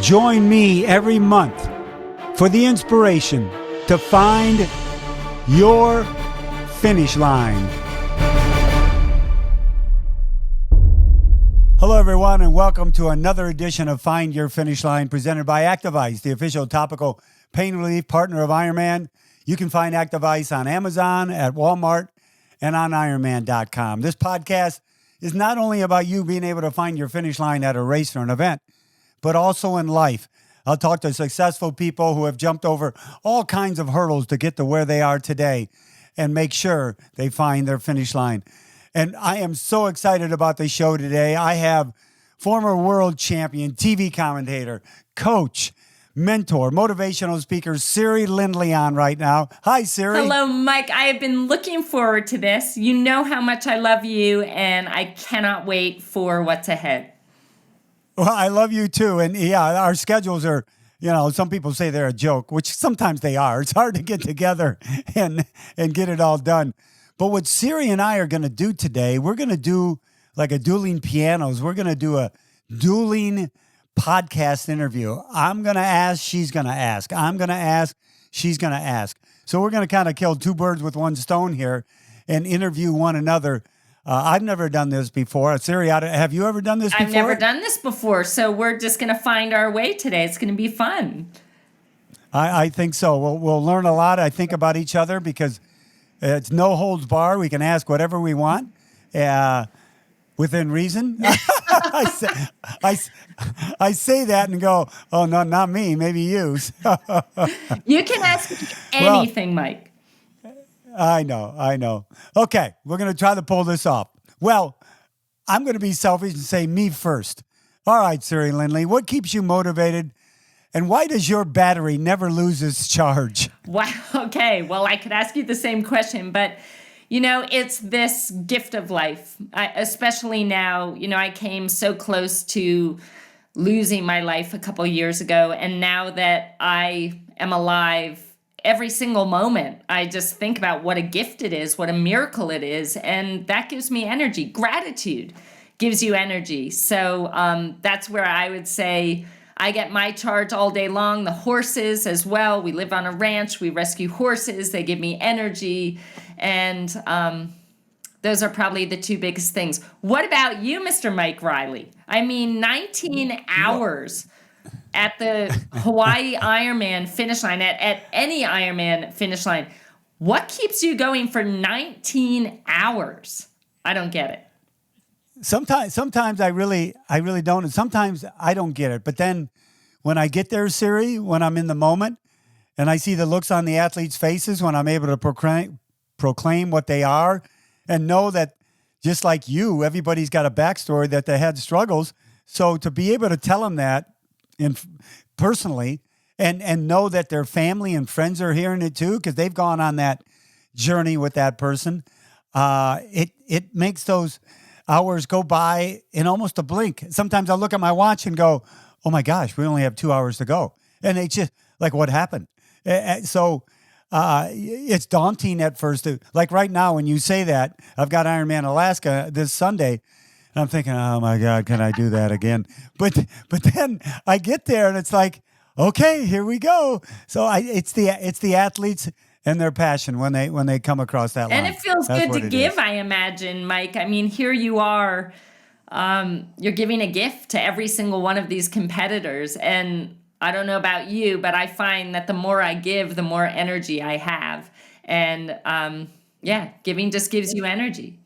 Join me every month for the inspiration to find your finish line. Hello, everyone, and welcome to another edition of Find Your Finish Line presented by Active Ice, the official topical pain relief partner of Ironman. You can find Active Ice on Amazon, at Walmart, and on Ironman.com. This podcast is not only about you being able to find your finish line at a race or an event, but also in life. I'll talk to successful people who have jumped over all kinds of hurdles to get to where they are today and make sure they find their finish line. And I am so excited about the show today. I have former world champion, TV commentator, coach, mentor, motivational speaker, Siri Lindley on right now. Hi, Siri. Hello, Mike. I have been looking forward to this. You know how much I love you, and I cannot wait for what's ahead. Well, I love you too. And yeah, our schedules are, some people say they're a joke, which sometimes they are. It's hard to get together and get it all done. But what Siri and I are going to do today, we're going to do like a dueling pianos. We're going to do a dueling podcast interview. I'm going to ask, she's going to ask. I'm going to ask, she's going to ask. So we're going to kind of kill two birds with one stone here and interview one another. I've never done this before. Siri, have you ever done this before? I've never done this before, so we're just going to find our way today. It's going to be fun. I think so. We'll learn a lot, I think, about each other because it's no holds bar. We can ask whatever we want within reason. I say that and go, oh, no, not me, maybe you. You can ask anything, Mike. I know. Okay, we're going to try to pull this off. Well, I'm going to be selfish and say me first. All right, Siri Lindley, what keeps you motivated, and why does your battery never lose its charge? Wow, okay. Well, I could ask you the same question, but, it's this gift of life, especially now. I came so close to losing my life a couple years ago, and now that I am alive, every single moment, I just think about what a gift it is, what a miracle it is, and that gives me energy. Gratitude gives you energy. So that's where I would say I get my charge all day long. The horses as well. We live on a ranch. We rescue horses. They give me energy, and those are probably the two biggest things. What about you, Mr. Mike Reilly? 19 hours at the Hawaii Ironman finish line, at any Ironman finish line. What keeps you going for 19 hours? I don't get it. Sometimes I really don't, and sometimes I don't get it. But then when I get there, Siri, when I'm in the moment, and I see the looks on the athletes' faces when I'm able to proclaim what they are, and know that just like you, everybody's got a backstory that they had struggles. So to be able to tell them that personally, and know that their family and friends are hearing it too, because they've gone on that journey with that person, it makes those hours go by in almost a blink. Sometimes I'll look at my watch and go, oh my gosh, we only have 2 hours to go. And it's just like, what happened? So it's daunting at first. Like right now, when you say that, I've got Ironman Alaska this Sunday, and I'm thinking, oh my God, can I do that again? But then I get there and it's like, okay, here we go. So it's the athletes and their passion when they come across that line. And it feels good to give, I imagine, Mike. Here you are, you're giving a gift to every single one of these competitors. And I don't know about you, but I find that the more I give, the more energy I have. And giving just gives you energy.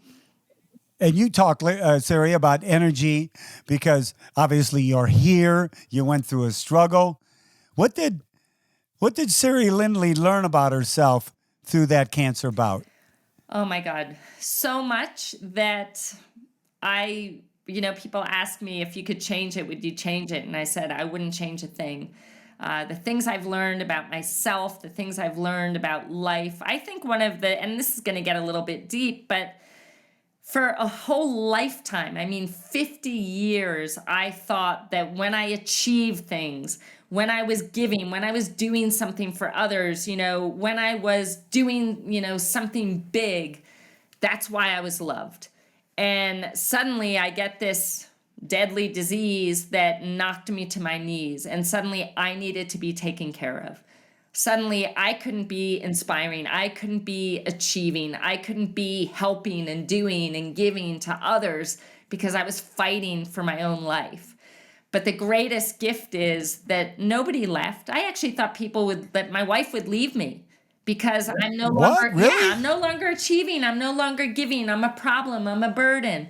And you talk, Siri, about energy because obviously you're here. You went through a struggle. What did Siri Lindley learn about herself through that cancer bout? Oh my God, so much that people ask me if you could change it, would you change it? And I said I wouldn't change a thing. The things I've learned about myself, the things I've learned about life. I think and this is going to get a little bit deep, but for a whole lifetime, 50 years, I thought that when I achieved things, when I was giving, when I was doing something for others, when I was doing, something big, that's why I was loved. And suddenly I get this deadly disease that knocked me to my knees, and suddenly I needed to be taken care of. Suddenly I couldn't be inspiring, I couldn't be achieving, I couldn't be helping and doing and giving to others because I was fighting for my own life. But the greatest gift is that nobody left. I actually thought that my wife would leave me because I'm no What? longer, Really? I'm no longer achieving, I'm no longer giving, I'm a problem, I'm a burden.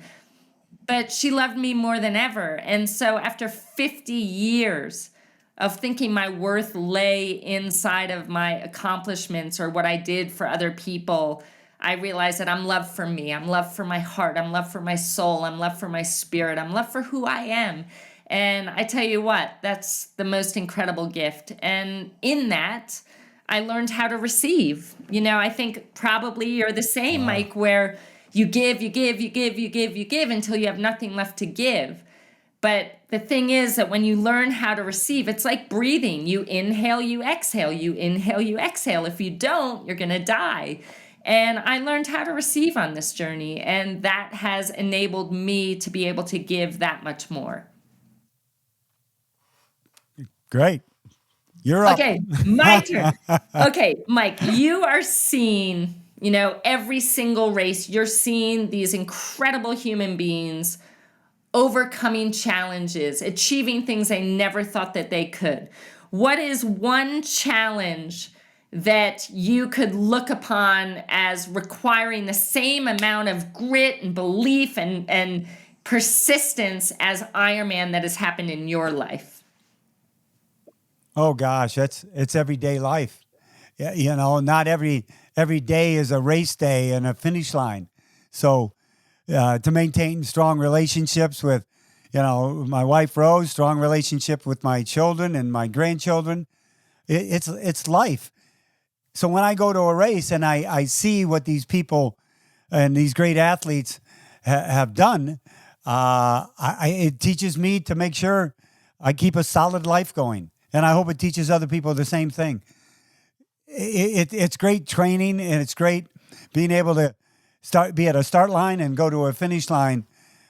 But she loved me more than ever. And so after 50 years of thinking my worth lay inside of my accomplishments or what I did for other people, I realized that I'm loved for me. I'm loved for my heart. I'm loved for my soul. I'm loved for my spirit. I'm loved for who I am. And I tell you what, that's the most incredible gift. And in that, I learned how to receive. I think probably you're the same, Mike, where you give, you give, you give, you give, you give until you have nothing left to give. But the thing is that when you learn how to receive, it's like breathing. You inhale, you exhale. You inhale, you exhale. If you don't, you're going to die. And I learned how to receive on this journey. And that has enabled me to be able to give that much more. Great. You're up. Okay, my turn. Okay, Mike, you are seeing, every single race, you're seeing these incredible human beings overcoming challenges, achieving things they never thought that they could. What is one challenge that you could look upon as requiring the same amount of grit and belief and persistence as Ironman that has happened in your life? Oh gosh, it's everyday life. Yeah, not every day is a race day and a finish line. So to maintain strong relationships with, my wife Rose, strong relationship with my children and my grandchildren, it's life. So when I go to a race and I see what these people and these great athletes have done, it teaches me to make sure I keep a solid life going. And I hope it teaches other people the same thing. It's great training, and it's great being able to be at a start line and go to a finish line.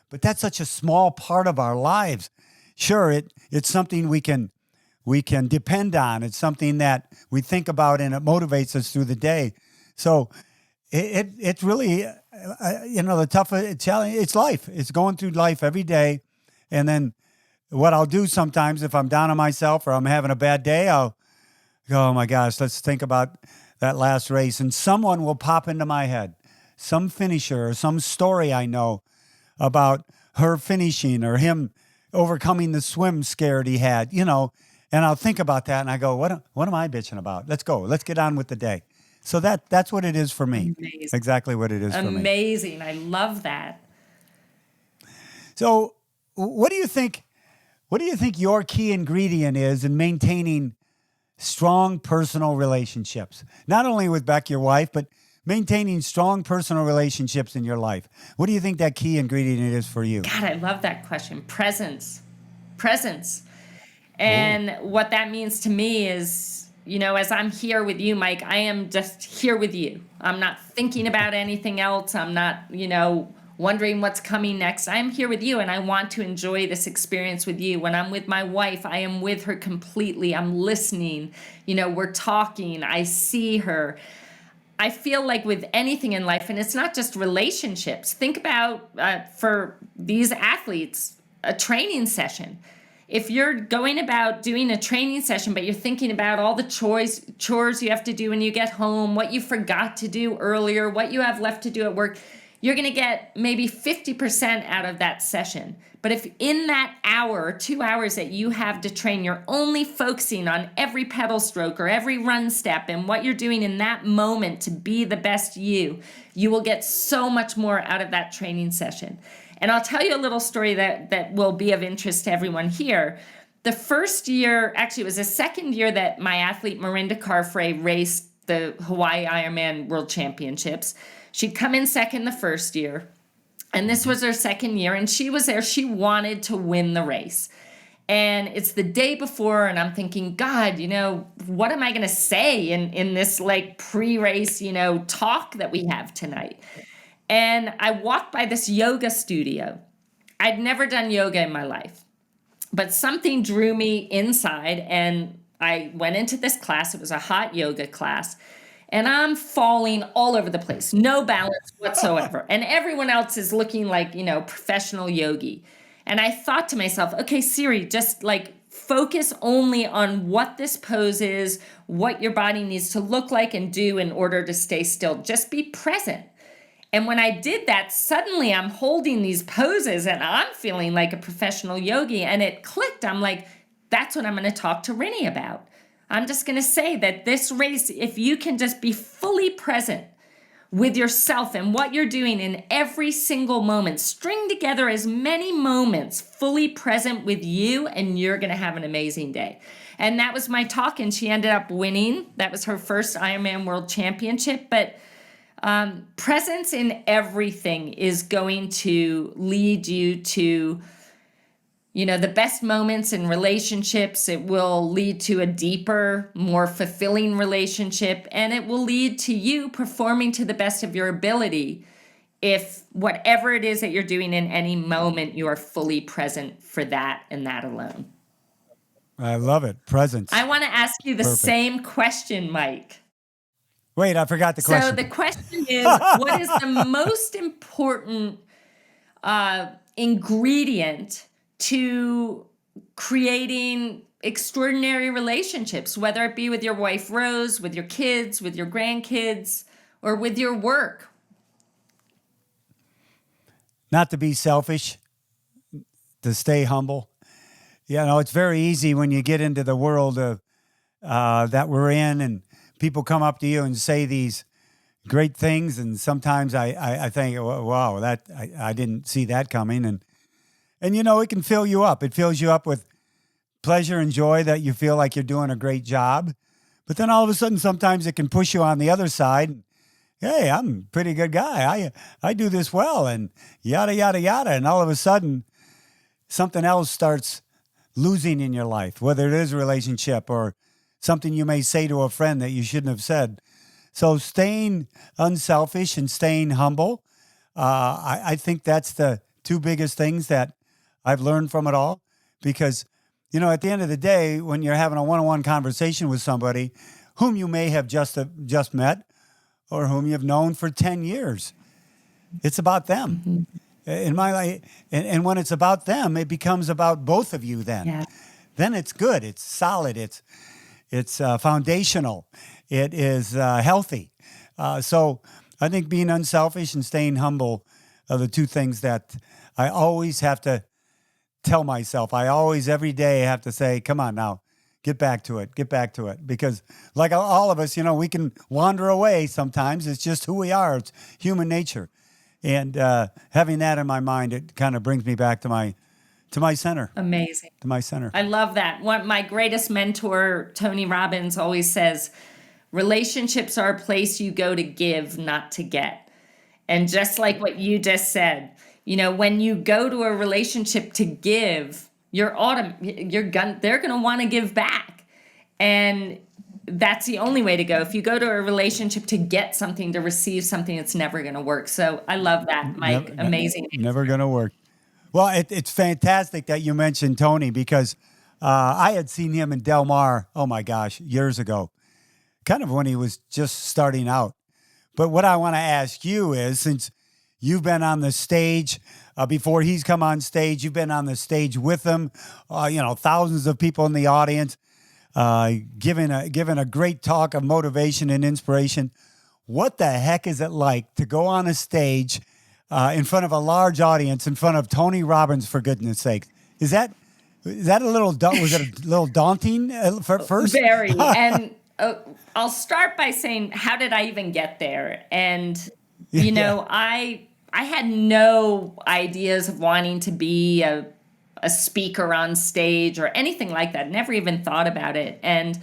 But that's such a small part of our lives. Sure, it's something we can depend on. It's something that we think about, and it motivates us through the day. So it's really, the tough challenge. It's life. It's going through life every day, and then what I'll do sometimes if I'm down on myself or I'm having a bad day, I'll go, oh my gosh, let's think about that last race. And someone will pop into my head, some finisher or some story I know about her finishing or him overcoming the swim scare he had, and I'll think about that and I go, what am I bitching about? Let's go. Let's get on with the day. So that's what it is for me. Amazing. Exactly what it is for me. Amazing. I love that. So what do you think your key ingredient is in maintaining strong personal relationships? Not only with Beck, your wife, but maintaining strong personal relationships in your life. What do you think that key ingredient is for you? God, I love that question. Presence. And what that means to me is, as I'm here with you, Mike, I am just here with you. I'm not thinking about anything else. I'm not, wondering what's coming next. I'm here with you, and I want to enjoy this experience with you. When I'm with my wife, I am with her completely. I'm listening. We're talking. I see her. I feel like with anything in life, and it's not just relationships. Think about, for these athletes, a training session. If you're going about doing a training session, but you're thinking about all the chores you have to do when you get home, what you forgot to do earlier, what you have left to do at work, you're going to get maybe 50% out of that session. But if in that hour or 2 hours that you have to train, you're only focusing on every pedal stroke or every run step and what you're doing in that moment to be the best you will get so much more out of that training session. And I'll tell you a little story that will be of interest to everyone here. The first year, actually it was the second year that my athlete Mirinda Carfrae raced the Hawaii Ironman World Championships. She'd come in second the first year, and this was her second year, and she was there. She wanted to win the race. And it's the day before, and I'm thinking, God, what am I going to say in this pre-race, talk that we have tonight? And I walked by this yoga studio, I'd never done yoga in my life, but something drew me inside, and I went into this class. It was a hot yoga class, and I'm falling all over the place, no balance whatsoever. And everyone else is looking like, professional yogi. And I thought to myself, okay, Siri, just like focus only on what this pose is, what your body needs to look like and do in order to stay still. Just be present. And when I did that, suddenly I'm holding these poses and I'm feeling like a professional yogi, and it clicked. I'm like, that's what I'm going to talk to Reilly about. I'm just going to say that this race, if you can just be fully present with yourself and what you're doing in every single moment, string together as many moments fully present with you, and you're going to have an amazing day. And that was my talk, and she ended up winning. That was her first Ironman World Championship. But presence in everything is going to lead you to, the best moments in relationships. It will lead to a deeper, more fulfilling relationship, and it will lead to you performing to the best of your ability if whatever it is that you're doing in any moment, you are fully present for that and that alone. I love it. Presence. I want to ask you the Perfect. same question, Mike. Wait, I forgot the question. So the question is, what is the most important ingredient to creating extraordinary relationships, whether it be with your wife, Rose, with your kids, with your grandkids, or with your work? Not to be selfish, to stay humble. It's very easy when you get into the world of that we're in, and people come up to you and say these great things, and sometimes I think, wow, that I didn't see that coming, and it can fill you up. It fills you up with pleasure and joy that you feel like you're doing a great job, but then all of a sudden, sometimes it can push you on the other side. Hey, I'm a pretty good guy. I do this well, and yada yada yada, and all of a sudden, something else starts losing in your life, whether it is a relationship or something you may say to a friend that you shouldn't have said. So staying unselfish and staying humble, I think that's the two biggest things that I've learned from it all. Because, at the end of the day, when you're having a one-on-one conversation with somebody whom you may have just met or whom you've known for 10 years, it's about them. Mm-hmm. In my life, and when it's about them, it becomes about both of you then. Yeah. Then it's good. It's solid. It's foundational. It is healthy. So I think being unselfish and staying humble are the two things that I always have to tell myself. I always, every day, have to say, come on now, get back to it. Get back to it. Because like all of us, we can wander away sometimes. It's just who we are. It's human nature. And having that in my mind, it kind of brings me back to my center. Amazing. To my center. I love that. My greatest mentor, Tony Robbins, always says, relationships are a place you go to give, not to get. And just like what you just said, when you go to a relationship to give, they're going to want to give back. And that's the only way to go. If you go to a relationship to get something, to receive something, it's never going to work. So I love that, Mike. Amazing. Never going to work. Well, it's fantastic that you mentioned Tony, because I had seen him in Del Mar, oh my gosh, years ago, kind of when he was just starting out. But what I want to ask you is, since you've been on the stage before he's come on stage, you've been on the stage with him, thousands of people in the audience, giving a great talk of motivation and inspiration. What the heck is it like to go on a stage in front of a large audience, in front of Tony Robbins, for goodness sake? Is that a little was it a little daunting first? Very. And I'll start by saying, how did I even get there? And I had no ideas of wanting to be a speaker on stage or anything like that. Never even thought about it. And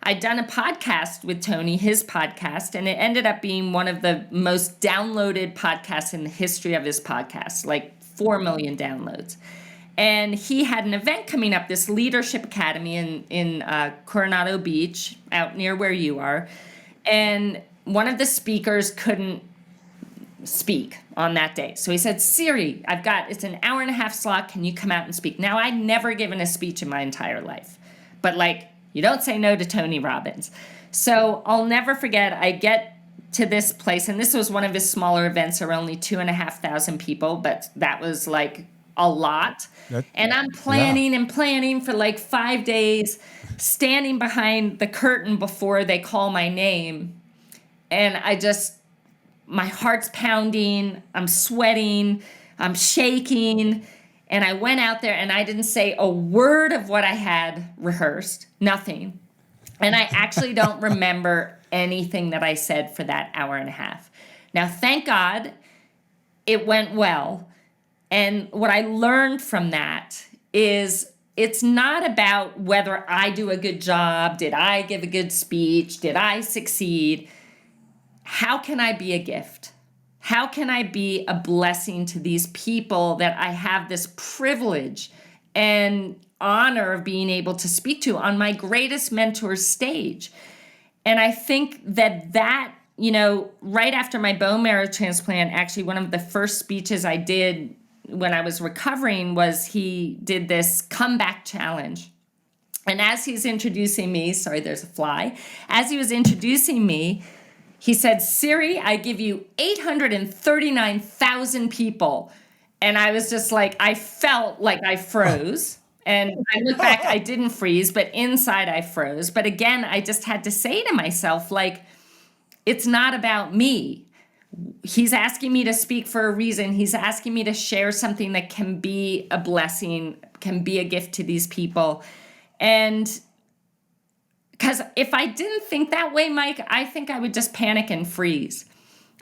I'd done a podcast with Tony, his podcast, and it ended up being one of the most downloaded podcasts in the history of his podcast, like 4 million downloads. And he had an event coming up, this Leadership Academy in Coronado Beach, out near where you are. And one of the speakers couldn't speak on that day. So he said, Siri, it's an hour and a half slot. Can you come out and speak? Now, I'd never given a speech in my entire life, but like, you don't say no to Tony Robbins. So I'll never forget, I get to this place, and this was one of his smaller events. There were only 2,500 people, but that was like a lot. And I'm planning and planning for like 5 days, standing behind the curtain before they call my name. And my heart's pounding, I'm sweating, I'm shaking. And I went out there and I didn't say a word of what I had rehearsed, nothing. And I actually don't remember anything that I said for that hour and a half. Now, thank God it went well. And what I learned from that is it's not about whether I do a good job. Did I give a good speech? Did I succeed? How can I be a gift? How can I be a blessing to these people that I have this privilege and honor of being able to speak to on my greatest mentor's stage? And I think that, right after my bone marrow transplant, actually one of the first speeches I did when I was recovering was he did this comeback challenge. And as he's introducing me, sorry, there's a fly. As he was introducing me, he said, Siri, I give you 839,000 people. And I was just like, I felt like I froze. And I look back, I didn't freeze, but inside I froze. But again, I just had to say to myself, like, it's not about me. He's asking me to speak for a reason. He's asking me to share something that can be a blessing, can be a gift to these people. And because if I didn't think that way, Mike, I think I would just panic and freeze.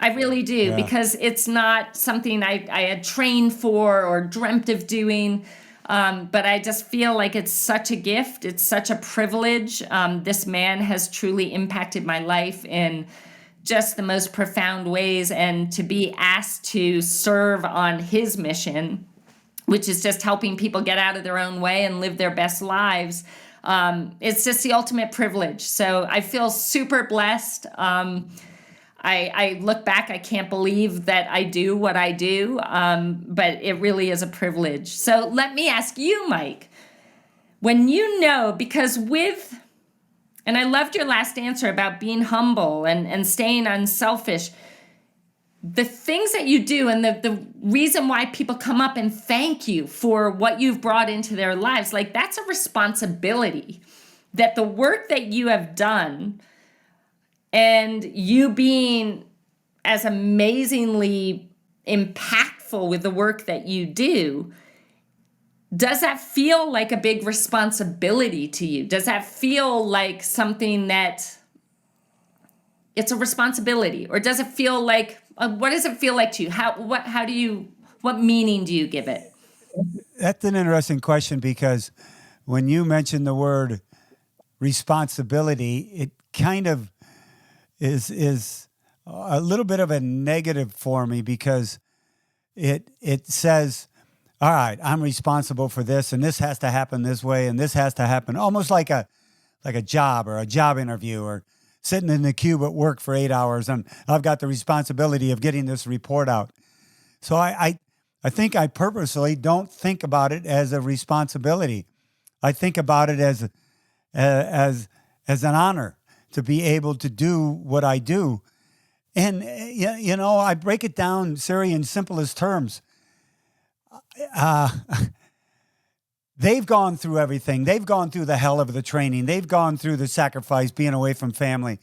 I really do, because it's not something I had trained for or dreamt of doing. But I just feel like it's such a gift. It's such a privilege. This man has truly impacted my life in just the most profound ways. And to be asked to serve on his mission, which is just helping people get out of their own way and live their best lives, it's just the ultimate privilege. So I feel super blessed. I look back, I can't believe that I do what I do, but it really is a privilege. So let me ask you, Mike, when because and I loved your last answer about being humble and staying unselfish, the things that you do and the reason why people come up and thank you for what you've brought into their lives, like that's a responsibility, that the work that you have done and you being as amazingly impactful with the work that you do, does that feel like a big responsibility to you? Does that feel like something that it's a responsibility? Or does it feel like, what does it feel like to you? What meaning do you give it? That's an interesting question, because when you mention the word responsibility, it kind of is a little bit of a negative for me, because it says, all right, I'm responsible for this, and this has to happen this way, and this has to happen, almost like a job or a job interview, or sitting in the cube at work for 8 hours, and I've got the responsibility of getting this report out. So I think I purposely don't think about it as a responsibility. I think about it as an honor to be able to do what I do. And, I break it down, Siri, in simplest terms. They've gone through everything. They've gone through the hell of the training. They've gone through the sacrifice, being away from family.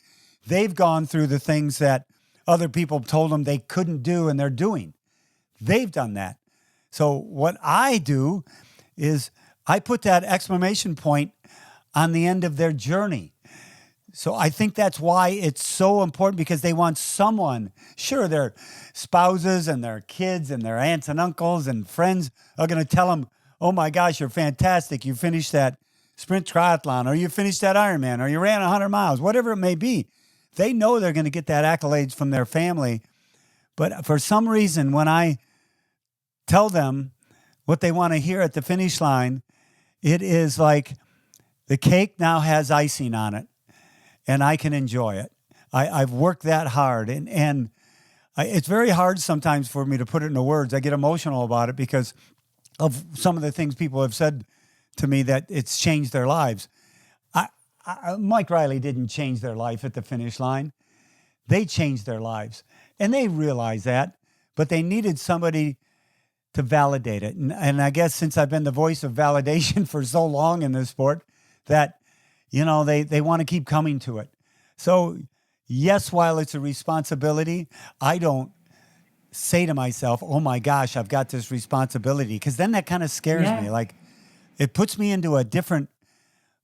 They've gone through the things that other people told them they couldn't do, and they're doing. They've done that. So what I do is I put that exclamation point on the end of their journey. So I think that's why it's so important, because they want someone, sure, their spouses and their kids and their aunts and uncles and friends are going to tell them, oh my gosh, you're fantastic. You finished that sprint triathlon, or you finished that Ironman, or you ran 100 miles, whatever it may be. They know they're going to get that accolades from their family. But for some reason, when I tell them what they want to hear at the finish line, it is like the cake now has icing on it, and I can enjoy it. I've worked that hard, and it's very hard sometimes for me to put it into words. I get emotional about it because of some of the things people have said to me that it's changed their lives. Mike Reilly didn't change their life at the finish line. They changed their lives, and they realized that, but they needed somebody to validate it. And I guess since I've been the voice of validation for so long in this sport, that, they want to keep coming to it. So yes, while it's a responsibility, I don't say to myself, oh my gosh, I've got this responsibility, because then that kind of scares me. Like, it puts me into a different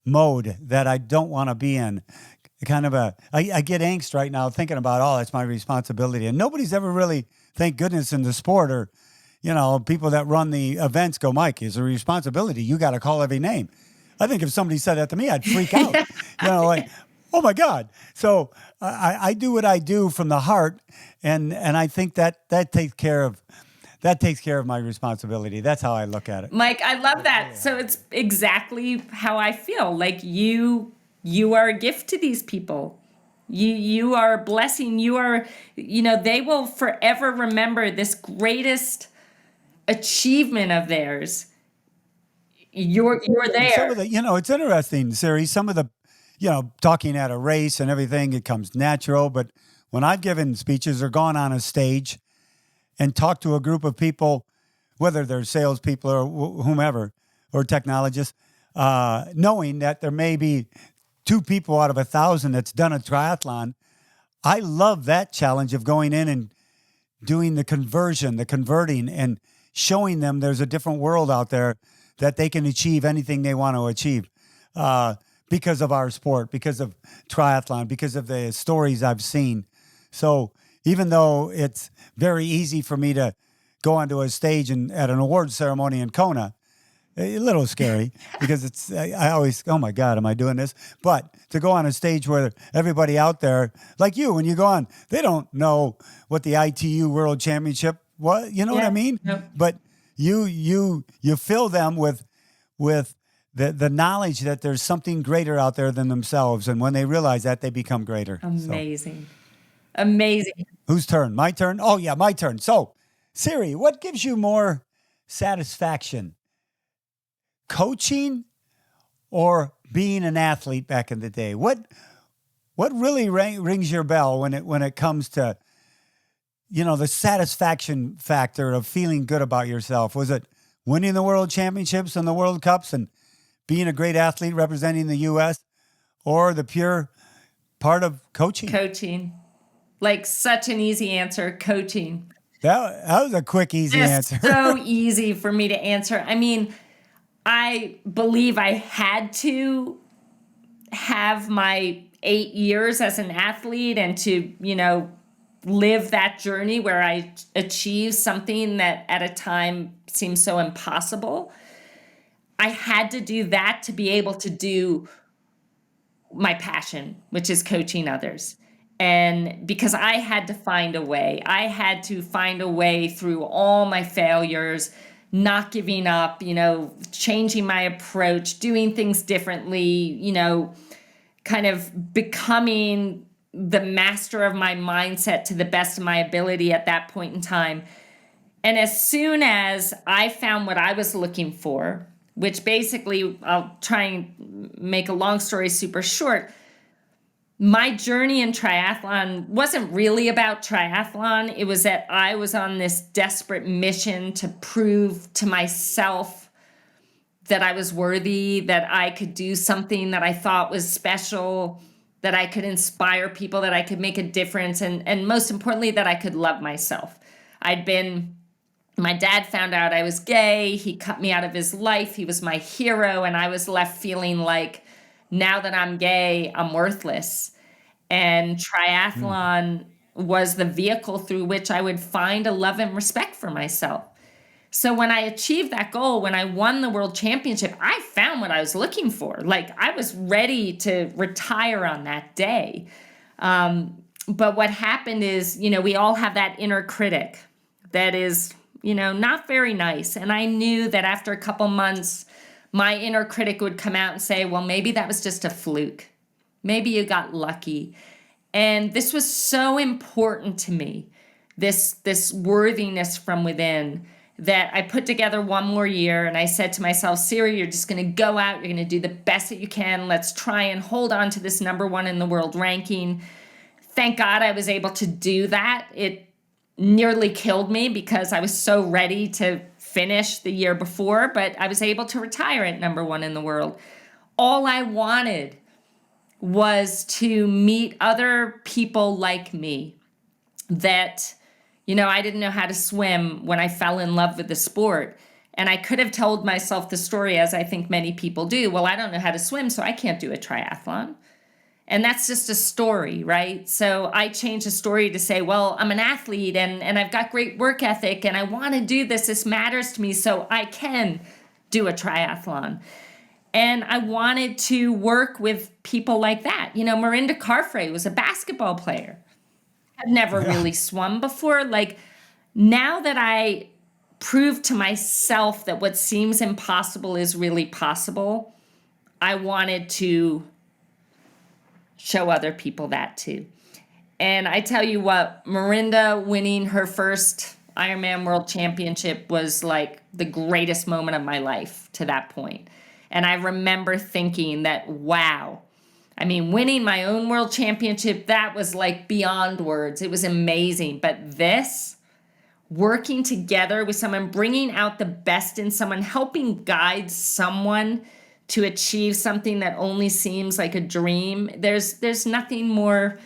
mode that I don't want to be in. I get angst right now thinking about, oh, that's my responsibility. And nobody's ever really, thank goodness, in the sport, or, people that run the events go, Mike, it's a responsibility. You got to call every name. I think if somebody said that to me, I'd freak out. Like, oh my God. So I do what I do from the heart. And I think that takes care of my responsibility. That's how I look at it. Mike, I love that. So it's exactly how I feel. Like you are a gift to these people. You are a blessing. You are, they will forever remember this greatest achievement of theirs. You're there. Some of the, it's interesting, Siri. Some of the, talking at a race and everything, it comes natural. But when I've given speeches or gone on a stage and talk to a group of people, whether they're salespeople or whomever, or technologists, knowing that there may be 2 people out of 1,000 that's done a triathlon, I love that challenge of going in and doing the converting, and showing them there's a different world out there that they can achieve anything they want to achieve because of our sport, because of triathlon, because of the stories I've seen. So even though it's very easy for me to go onto a stage at an awards ceremony in Kona, a little scary because I always, oh my God, am I doing this? But to go on a stage where everybody out there, like you, when you go on, they don't know what the ITU World Championship was, what I mean? Yep. But you fill them with the knowledge that there's something greater out there than themselves. And when they realize that, they become greater. Amazing. Amazing. Whose turn? My turn? Oh, yeah, my turn. So, Siri, what gives you more satisfaction? Coaching or being an athlete back in the day? What really rings your bell when it comes to, the satisfaction factor of feeling good about yourself? Was it winning the World Championships and the World Cups and being a great athlete representing the U.S., or the pure part of coaching? Coaching. Like, such an easy answer, coaching. That was a quick, easy answer. So easy for me to answer. I mean, I believe I had to have my 8 years as an athlete and to, live that journey where I achieved something that at a time seemed so impossible. I had to do that to be able to do my passion, which is coaching others. And because I had to find a way, through all my failures, not giving up, changing my approach, doing things differently, kind of becoming the master of my mindset to the best of my ability at that point in time. And as soon as I found what I was looking for, which basically, I'll try and make a long story super short, my journey in triathlon wasn't really about triathlon. It was that I was on this desperate mission to prove to myself that I was worthy, that I could do something that I thought was special, that I could inspire people, that I could make a difference, and most importantly, that I could love myself. My dad found out I was gay. He cut me out of his life. He was my hero, and I was left feeling like, now that I'm gay, I'm worthless. And triathlon was the vehicle through which I would find a love and respect for myself. So when I achieved that goal, when I won the World Championship, I found what I was looking for. Like, I was ready to retire on that day. But what happened is, we all have that inner critic that is, not very nice. And I knew that after a couple months, my inner critic would come out and say, well, maybe that was just a fluke. Maybe you got lucky. And this was so important to me this worthiness from within, that I put together one more year. And I said to myself, Siri, you're just going to go out. You're going to do the best that you can. Let's try and hold on to this number one in the world ranking. Thank God I was able to do that. It nearly killed me because I was so ready to finish the year before, but I was able to retire at number one in the world. All I wanted was to meet other people like me that, I didn't know how to swim when I fell in love with the sport. And I could have told myself the story, as I think many people do. Well, I don't know how to swim, so I can't do a triathlon. And that's just a story, right? So I changed the story to say, well, I'm an athlete and I've got great work ethic and I want to do this. This matters to me, so I can do a triathlon. And I wanted to work with people like that. Mirinda Carfrae was a basketball player. I've never really swum before. Like, now that I proved to myself that what seems impossible is really possible, I wanted to show other people that too. And I tell you what, Mirinda winning her first Ironman World Championship was like the greatest moment of my life to that point. And I remember thinking that, wow, winning my own world championship, that was like beyond words. It was amazing. But this, working together with someone, bringing out the best in someone, helping guide someone to achieve something that only seems like a dream, there's nothing more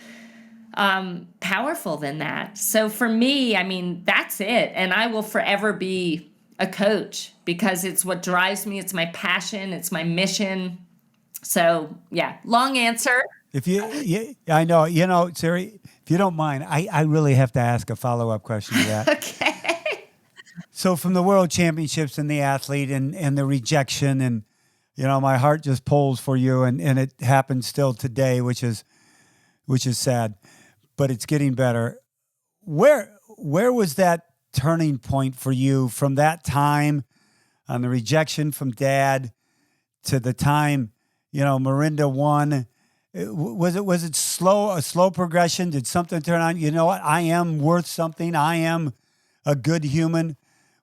powerful than that. So for me, that's it. And I will forever be a coach because it's what drives me. It's my passion. It's my mission. So yeah, long answer. I know, Siri, if you don't mind, I really have to ask a follow-up question to that. Okay. So from the World Championships and the athlete and the rejection, and my heart just pulls for you, and it happens still today, which is sad, but it's getting better. Where was that turning point for you from that time on the rejection from Dad to the time, Mirinda won? Was it a slow progression? Did something turn on? You know what? I am worth something. I am a good human.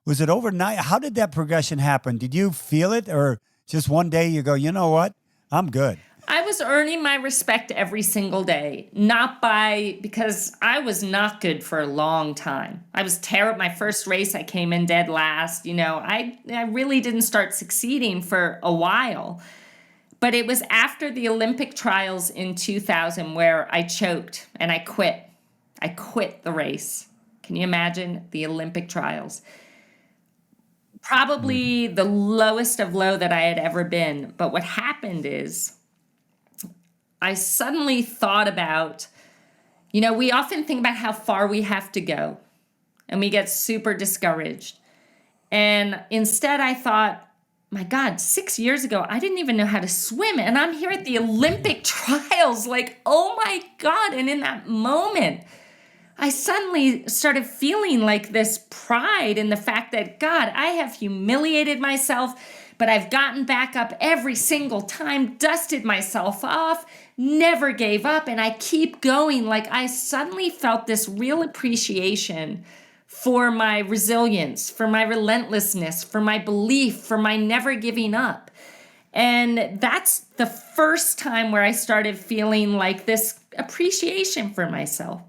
Was it overnight? How did that progression happen? Did you feel it, or just one day you go, you know what? I'm good. I was earning my respect every single day, because I was not good for a long time. I was terrible. My first race, I came in dead last. I really didn't start succeeding for a while. But it was after the Olympic trials in 2000 where I choked and I quit. I quit the race. Can you imagine the Olympic trials? Probably the lowest of low that I had ever been. But what happened is I suddenly thought about, we often think about how far we have to go and we get super discouraged. And instead I thought, my God, 6 years ago, I didn't even know how to swim. And I'm here at the Olympic trials, like, oh my God. And in that moment, I suddenly started feeling like this pride in the fact that, God, I have humiliated myself, but I've gotten back up every single time, dusted myself off, never gave up, and I keep going. Like, I suddenly felt this real appreciation for my resilience, for my relentlessness, for my belief, for my never giving up. And that's the first time where I started feeling like this appreciation for myself.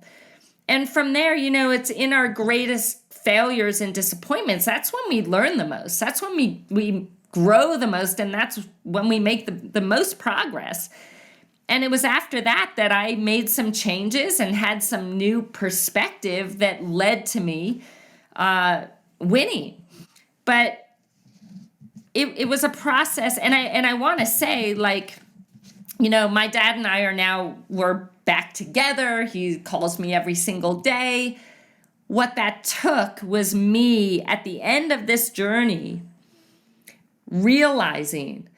And from there, it's in our greatest failures and disappointments. That's when we learn the most. That's when we grow the most, and that's when we make the most progress. And it was after that I made some changes and had some new perspective that led to me winning. But it was a process. And I want to say, my dad and I we're back together. He calls me every single day. What that took was me at the end of this journey realizing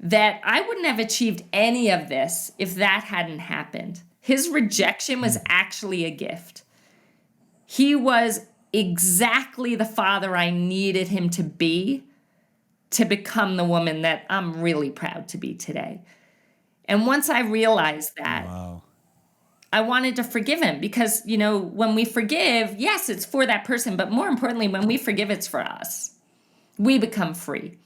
that I wouldn't have achieved any of this if that hadn't happened. His rejection was actually a gift. He was exactly the father I needed him to be to become the woman that I'm really proud to be today. And once I realized that, Wow. I wanted to forgive him because, when we forgive, yes, it's for that person, but more importantly, when we forgive, it's for us. We become free.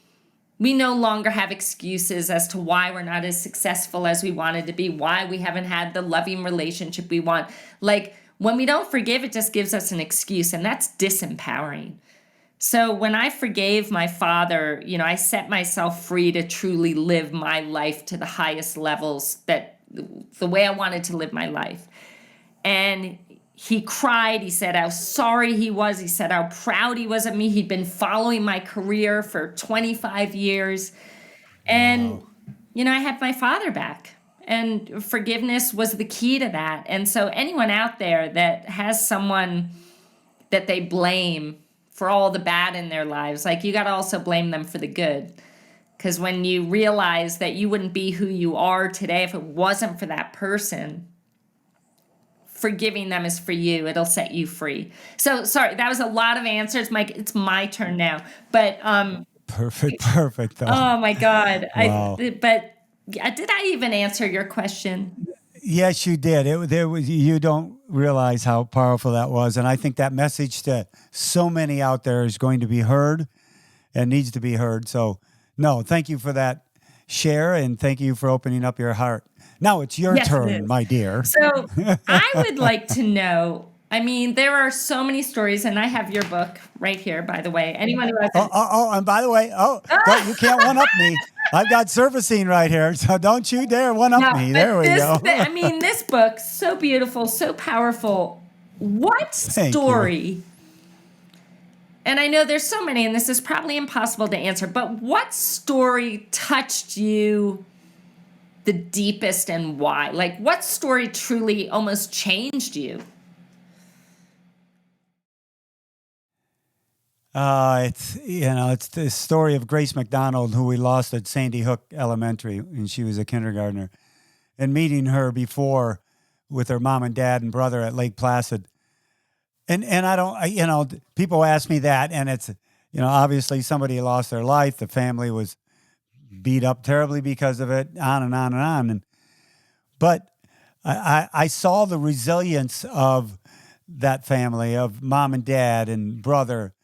We no longer have excuses as to why we're not as successful as we wanted to be, why we haven't had the loving relationship we want. Like, when we don't forgive, it just gives us an excuse, and that's disempowering. So when I forgave my father, I set myself free to truly live my life to the highest levels, that the way I wanted to live my life. And he cried. He said how sorry he was. He said how proud he was of me. He'd been following my career for 25 years. And, I had my father back. And forgiveness was the key to that. And so anyone out there that has someone that they blame for all the bad in their lives, like, you got to also blame them for the good. Because when you realize that you wouldn't be who you are today if it wasn't for that person, forgiving them is for you. It'll set you free. So, sorry, that was a lot of answers, Mike. It's my turn now. But perfect. Though. Oh my God! Wow. Did I even answer your question? Yes, you did. You don't realize how powerful that was, and I think that message to so many out there is going to be heard and needs to be heard. So, no, thank you for that share, and thank you for opening up your heart. Now it's your turn, my dear. So I would like to know, there are so many stories, and I have your book right here, by the way. Anyone who has and by the way, you can't one-up me. I've got servicing right here, so don't you dare one-up me. There we go. This book, so beautiful, so powerful. What story? And I know there's so many, and this is probably impossible to answer, but what story touched you the deepest, and why? Like, what story truly almost changed you? It's the story of Grace McDonald, who we lost at Sandy Hook Elementary, and she was a kindergartner, and meeting her before with her mom and dad and brother at Lake Placid. And people ask me that, and it's, obviously somebody lost their life. The family was beat up terribly because of it, on and on and on. But I saw the resilience of that family, of mom and dad and brother.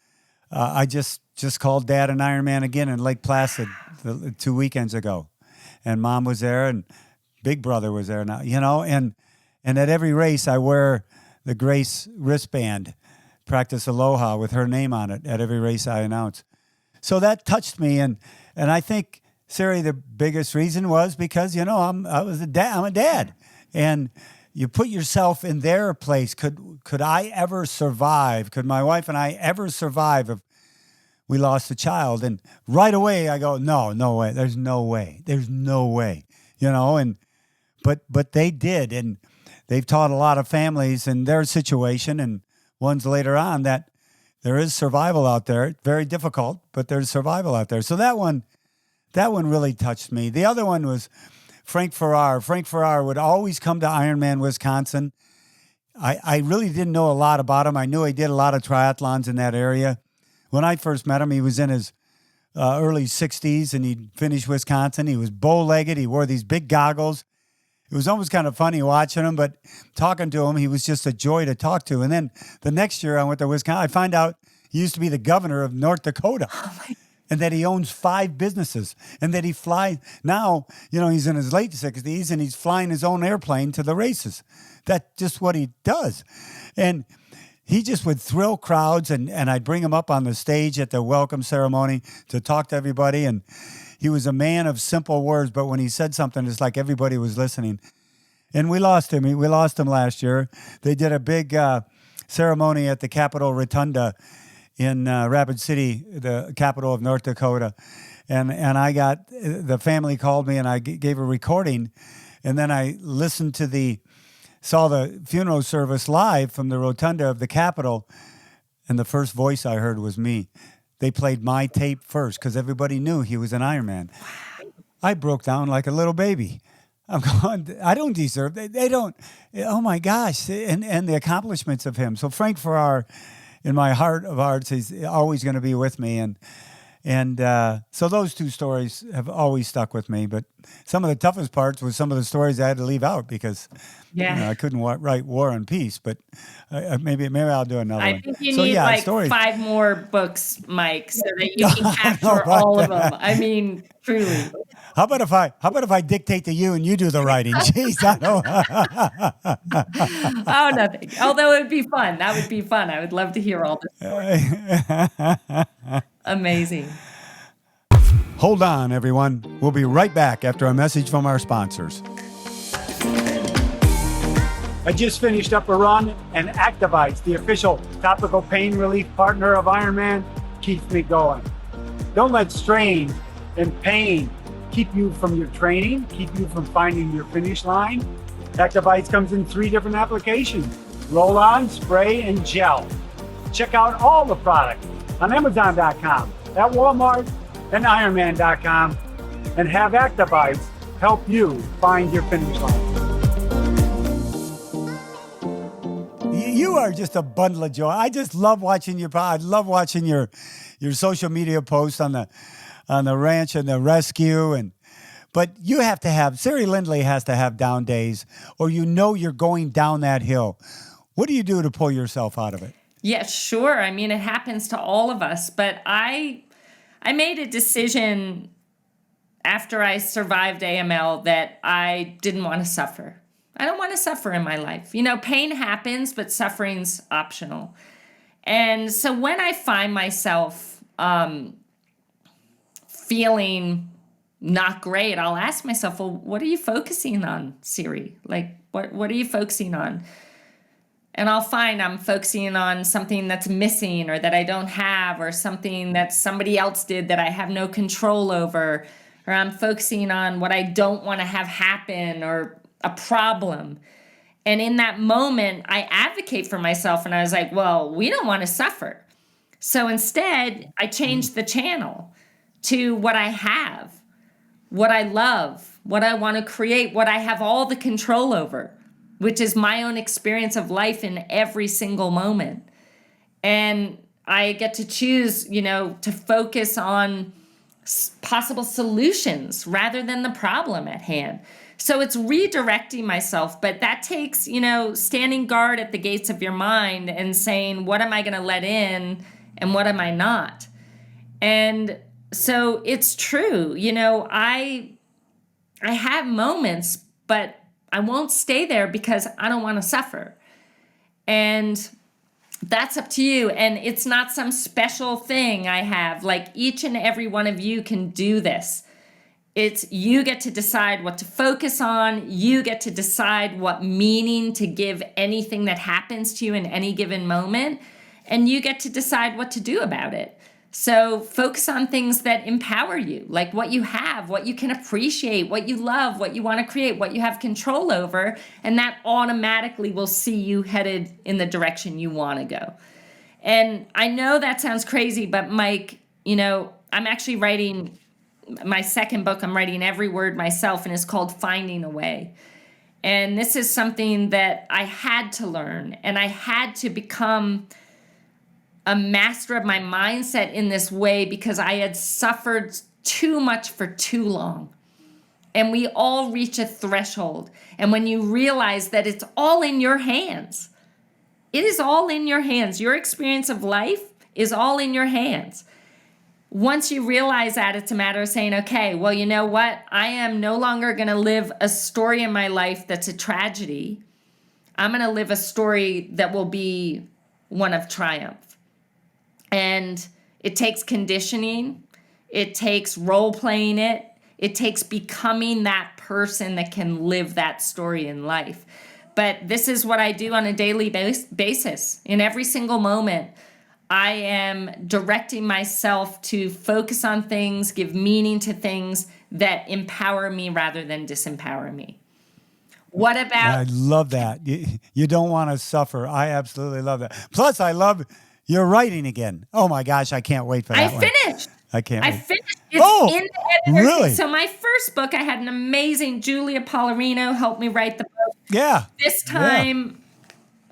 I just called Dad an Ironman again in Lake Placid 2 weekends ago, and Mom was there, and Big Brother was there now. And at every race I wear the Grace wristband, Practice Aloha, with her name on it at every race I announce. So that touched me, and I think, Siri, the biggest reason was because I'm a dad, and you put yourself in their place. Could I ever survive? Could my wife and I ever survive if we lost a child? And right away I go, no way. There's no way. But they did, and they've taught a lot of families in their situation, and ones later on, that there is survival out there. Very difficult, but there's survival out there. So that one really touched me. The other one was Frank Farrar. Frank Farrar would always come to Ironman Wisconsin. I really didn't know a lot about him. I knew he did a lot of triathlons in that area. When I first met him, he was in his early 60s, and he'd finished Wisconsin. He was bow-legged. He wore these big goggles. It was almost kind of funny watching him, but talking to him, he was just a joy to talk to. And then the next year I went to Wisconsin. I find out he used to be the governor of North Dakota. And that he owns 5 businesses, and that he flies now, he's in his late 60s, and he's flying his own airplane to the races. That's just what he does. And he just would thrill crowds, and I'd bring him up on the stage at the welcome ceremony to talk to everybody. And he was a man of simple words, but when he said something, it's like everybody was listening. And we lost him. We lost him last year. They did a big ceremony at the Capitol Rotunda in Rapid City, the capital of North Dakota. And the family called me, and I gave a recording, and then I listened to saw the funeral service live from the rotunda of the Capitol, and the first voice I heard was me. They played my tape first because everybody knew he was an Ironman. I broke down like a little baby. I'm going, I don't deserve, they don't, oh my gosh, and the accomplishments of him. So Frank Farrar, in my heart of hearts, he's always going to be with me. And And so those two stories have always stuck with me. But some of the toughest parts was some of the stories I had to leave out because Yeah. I couldn't write War and Peace. But maybe I'll do another I one. think you So need yeah, like stories. 5 more books, Mike, so that you can I don't know capture about all of them. that. I mean, truly. How about if I dictate to you and you do the writing? Jeez, I don't. Oh, nothing. Although it would be fun. That would be fun. I would love to hear all this. Amazing. Hold on, everyone. We'll be right back after a message from our sponsors. I just finished up a run, and Activites, the official topical pain relief partner of Ironman, keeps me going. Don't let strain and pain keep you from your training, keep you from finding your finish line. Activites comes in 3 different applications: roll-on, spray, and gel. Check out all the products on Amazon.com, at Walmart, and Ironman.com, and have Activites help you find your finish line. You are just a bundle of joy. I just love watching I love watching your social media posts on the ranch and the rescue. But you have to have, Siri Lindley has to have down days, or you're going down that hill. What do you do to pull yourself out of it? Yeah, sure. I mean, it happens to all of us, but I made a decision after I survived AML that I didn't want to suffer. I don't want to suffer in my life. Pain happens, but suffering's optional. And so when I find myself feeling not great, I'll ask myself, well, what are you focusing on, Siri? Like, what are you focusing on? And I'll find I'm focusing on something that's missing or that I don't have, or something that somebody else did that I have no control over, or I'm focusing on what I don't want to have happen, or a problem. And in that moment, I advocate for myself, and I was like, well, we don't want to suffer. So instead, I changed the channel to what I have, what I love, what I want to create, what I have all the control over, which is my own experience of life in every single moment. And I get to choose, to focus on possible solutions rather than the problem at hand. So it's redirecting myself, but that takes, standing guard at the gates of your mind and saying, what am I going to let in and what am I not? And so it's true, I have moments, but I won't stay there because I don't want to suffer. And that's up to you. And it's not some special thing I have. Like, each and every one of you can do this. It's you get to decide what to focus on. You get to decide what meaning to give anything that happens to you in any given moment. And you get to decide what to do about it. So focus on things that empower you, like what you have, what you can appreciate, what you love, what you want to create, what you have control over. And that automatically will see you headed in the direction you want to go. And I know that sounds crazy, but Mike, I'm actually writing my second book. I'm writing every word myself, and it's called Finding a Way. And this is something that I had to learn, and I had to become a master of my mindset in this way because I had suffered too much for too long. And we all reach a threshold. And when you realize that it's all in your hands, it is all in your hands. Your experience of life is all in your hands. Once you realize that, it's a matter of saying, okay, well, you know what? I am no longer going to live a story in my life that's a tragedy. I'm going to live a story that will be one of triumph. And it takes conditioning. It takes role playing it. It takes becoming that person that can live that story in life. But this is what I do on a daily basis. In every single moment, I am directing myself to focus on things, give meaning to things that empower me rather than disempower me. What about... I love that. You don't want to suffer. I absolutely love that. Plus, I love your writing again. Oh my gosh, I can't wait for that one. Finished. I can't I wait. finished. It's in the editor's. Really? So my first book, I had an amazing Julia Pollarino help me write the book. Yeah. This time,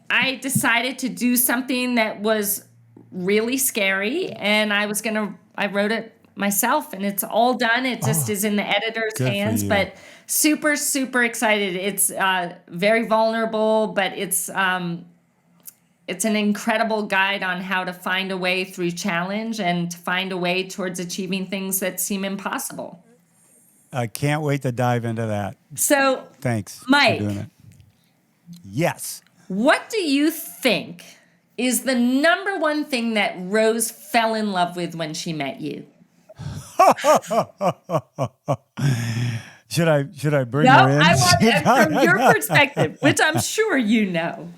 I decided to do something that was really scary, and I wrote it myself, and it's all done. It just is in the editor's good for hands, you. but super, super excited. It's very vulnerable, but it's an incredible guide on how to find a way through challenge and to find a way towards achieving things that seem impossible. I can't wait to dive into that. So, Thanks Mike, for doing it. Yes. what do you think is the number one thing that Rose fell in love with when she met you? Should I bring No, her in? I want it from your perspective, which I'm sure you know.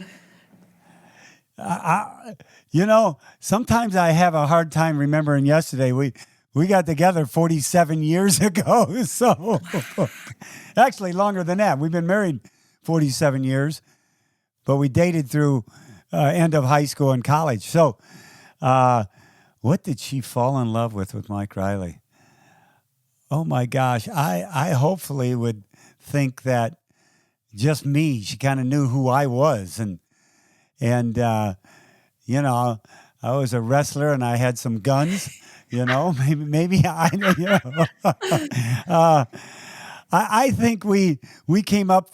Sometimes I have a hard time remembering yesterday. We got together 47 years ago. So actually longer than that. We've been married 47 years, but we dated through end of high school and college. So what did she fall in love with Mike Reilly? Oh my gosh. I hopefully would think that just me, she kind of knew who I was. And I was a wrestler and I had some guns, maybe I think we came up,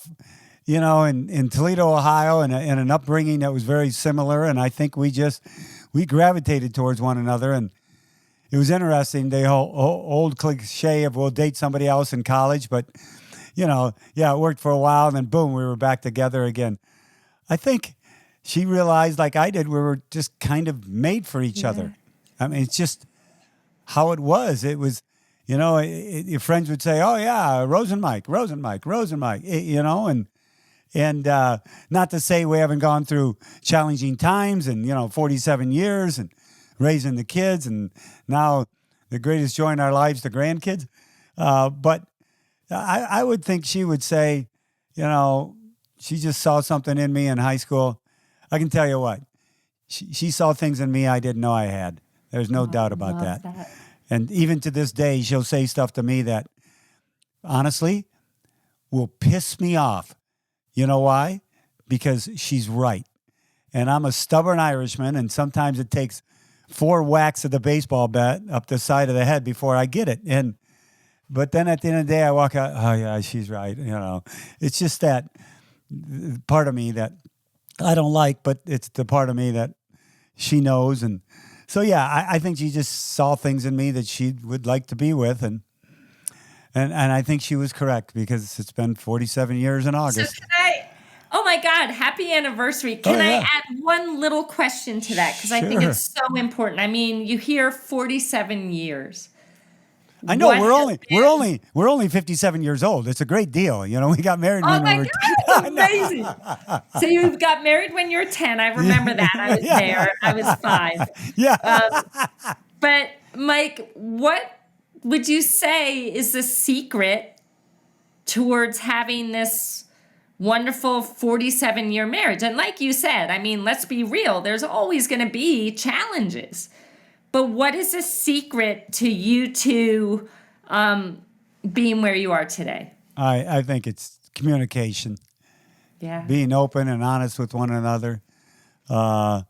in Toledo, Ohio, in an upbringing that was very similar. And I think we gravitated towards one another. And it was interesting, the whole old cliche of we'll date somebody else in college. But, it worked for a while. And then, boom, we were back together again. I think she realized, like I did, we were just kind of made for each other. I mean, it's just how it was. It was, your friends would say, oh, yeah, Rose and Mike. And not to say we haven't gone through challenging times and, 47 years and raising the kids and now the greatest joy in our lives, the grandkids. But I would think she would say, she just saw something in me in high school. I can tell you what, she saw things in me I didn't know I had. There's no doubt about that. And even to this day, she'll say stuff to me that honestly will piss me off. You know why? Because she's right. And I'm a stubborn Irishman, and sometimes it takes 4 whacks of the baseball bat up the side of the head before I get it. But then at the end of the day, I walk out, oh yeah, she's right. It's just that part of me that I don't like, but it's the part of me that she knows. And so, yeah, I think she just saw things in me that she would like to be with. And I think she was correct because it's been 47 years in August. So oh my God, happy anniversary. Can I add one little question to that? Because I think it's so important. I mean, you hear 47 years. I know we're only 57 years old. It's a great deal. We got married when we were. Oh my God, that's amazing! So you got married when you were 10. I remember that. I was there. I was 5. Yeah. But Mike, what would you say is the secret towards having this wonderful 47-year marriage? And like you said, I mean, let's be real. There's always going to be challenges. But what is the secret to you two being where you are today? I think it's communication. Yeah. Being open and honest with one another. It's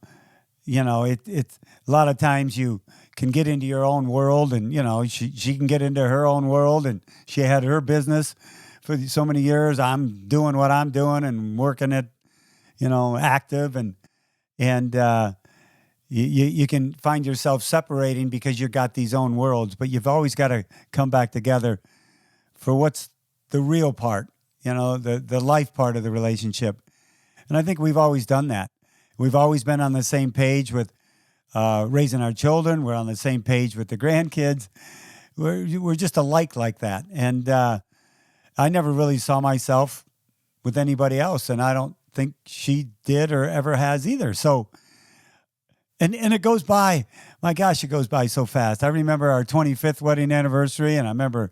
a lot of times you can get into your own world and, she can get into her own world and she had her business for so many years. I'm doing what I'm doing and working it, active and you can find yourself separating because you've got these own worlds, but you've always got to come back together for what's the real part, the life part of the relationship. And I think we've always done that. We've always been on the same page with raising our children. We're on the same page with the grandkids. We're just alike like that. And I never really saw myself with anybody else, and I don't think she did or ever has either. So, and it goes by, my gosh, it goes by so fast. I remember our 25th wedding anniversary, and I remember,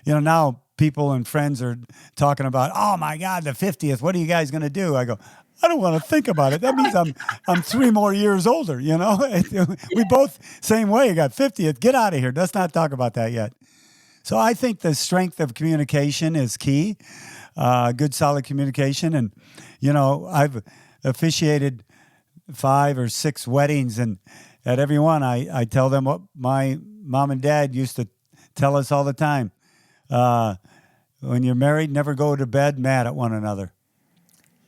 now people and friends are talking about, oh my God, the 50th, what are you guys going to do? I go, I don't want to think about it. That means I'm 3 more years older, We both, same way, got 50th. Get out of here. Let's not talk about that yet. So I think the strength of communication is key, good, solid communication. And, I've officiated 5 or 6 weddings, and at every one, I tell them what my mom and dad used to tell us all the time, when you're married, never go to bed mad at one another.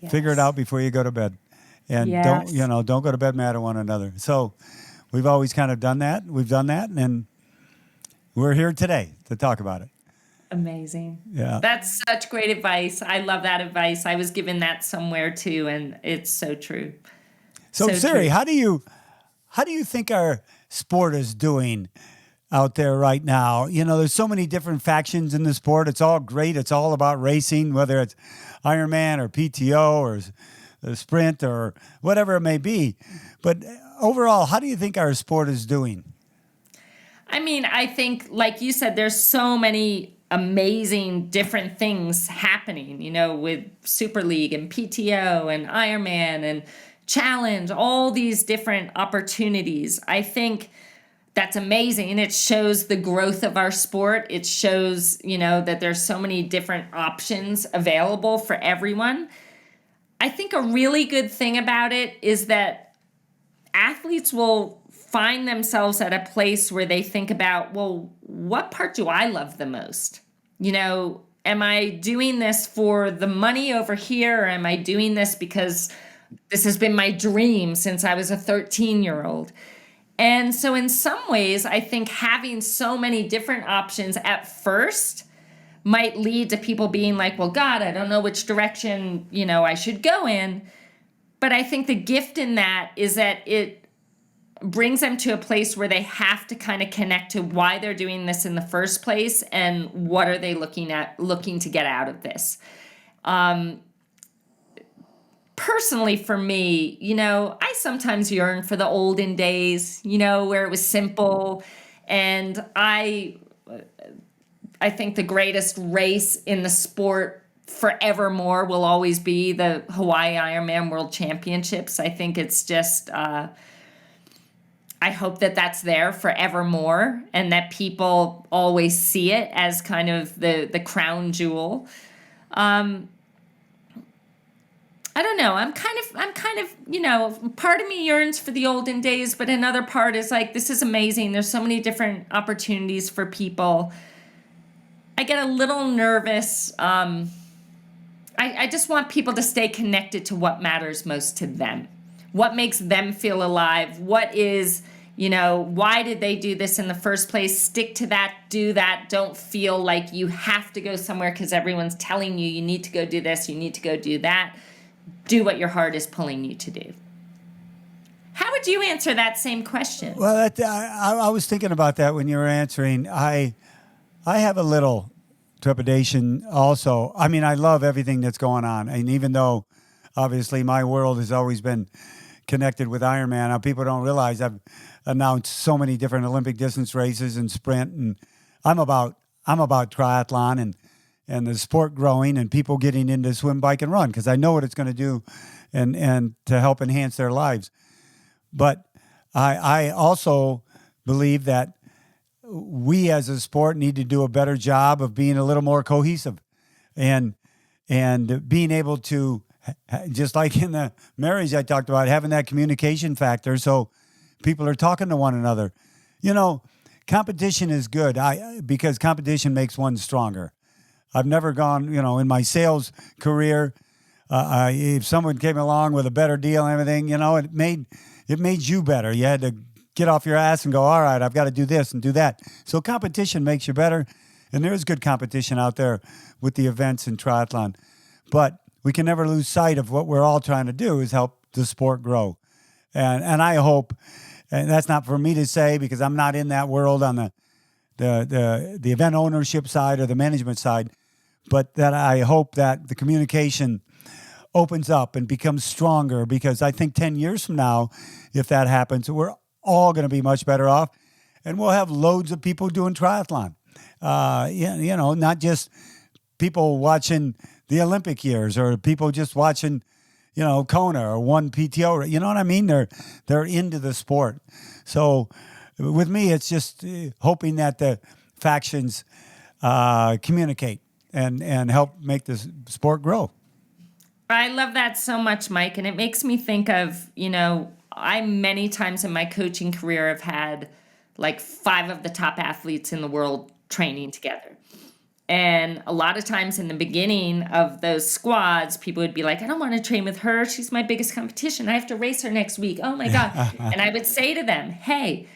Yes. Figure it out before you go to bed. And Yes. don't go to bed mad at one another. So we've always kind of done that. We've done that, and we're here today to talk about it. Amazing. Yeah. That's such great advice. I love that advice. I was given that somewhere too, and it's so true. So Siri, true. how do you think our sport is doing out there right now? There's so many different factions in the sport. It's all great. It's all about racing, whether it's Ironman or PTO or a sprint or whatever it may be. But overall, how do you think our sport is doing? I mean, I think, like you said, there's so many amazing different things happening, with Super League and PTO and Ironman and Challenge, all these different opportunities. I think that's amazing. It shows the growth of our sport. It shows, that there's so many different options available for everyone. I think a really good thing about it is that athletes will find themselves at a place where they think about, well, what part do I love the most? Am I doing this for the money over here, or am I doing this because this has been my dream since I was a 13-year-old? And so in some ways, I think having so many different options at first might lead to people being like, well, God, I don't know which direction, I should go in. But I think the gift in that is that it brings them to a place where they have to kind of connect to why they're doing this in the first place and what are they looking to get out of this. Personally, for me, I sometimes yearn for the olden days, where it was simple. And I think the greatest race in the sport forevermore will always be the Hawaii Ironman World Championships. I think it's just, I hope that that's there forevermore and that people always see it as kind of the crown jewel. I don't know. I'm kind of, part of me yearns for the olden days, but another part is like, this is amazing. There's so many different opportunities for people. I get a little nervous. I just want people to stay connected to what matters most to them. What makes them feel alive? What is, why did they do this in the first place? Stick to that, do that. Don't feel like you have to go somewhere because everyone's telling you need to go do this, you need to go do that. Do what your heart is pulling you to do. How would you answer that same question? Well, I was thinking about that when you were answering. I have a little trepidation also. I mean, I love everything that's going on. And even though, obviously, my world has always been connected with Ironman, now people don't realize I've announced so many different Olympic distance races and sprint. And I'm about triathlon and the sport growing and people getting into swim, bike, and run because I know what it's going to do and to help enhance their lives. But I also believe that we as a sport need to do a better job of being a little more cohesive and being able to, just like in the marriage I talked about, having that communication factor so people are talking to one another. Competition is good because competition makes one stronger. I've never gone, in my sales career, if someone came along with a better deal and everything, it made you better. You had to get off your ass and go, all right, I've got to do this and do that. So competition makes you better. And there is good competition out there with the events in triathlon. But we can never lose sight of what we're all trying to do is help the sport grow. And I hope, and that's not for me to say because I'm not in that world on the event ownership side or the management side, but that I hope that the communication opens up and becomes stronger because I think 10 years from now, if that happens, we're all going to be much better off and we'll have loads of people doing triathlon. Not just people watching the Olympic years or people just watching, Kona or one PTO. You know what I mean? They're into the sport. So with me, it's just hoping that the factions communicate and help make this sport grow. I love that so much, Mike. And it makes me think of, I many times in my coaching career have had like 5 of the top athletes in the world training together. And a lot of times in the beginning of those squads, people would be like, I don't want to train with her. She's my biggest competition. I have to race her next week. Oh my God. And I would say to them, hey,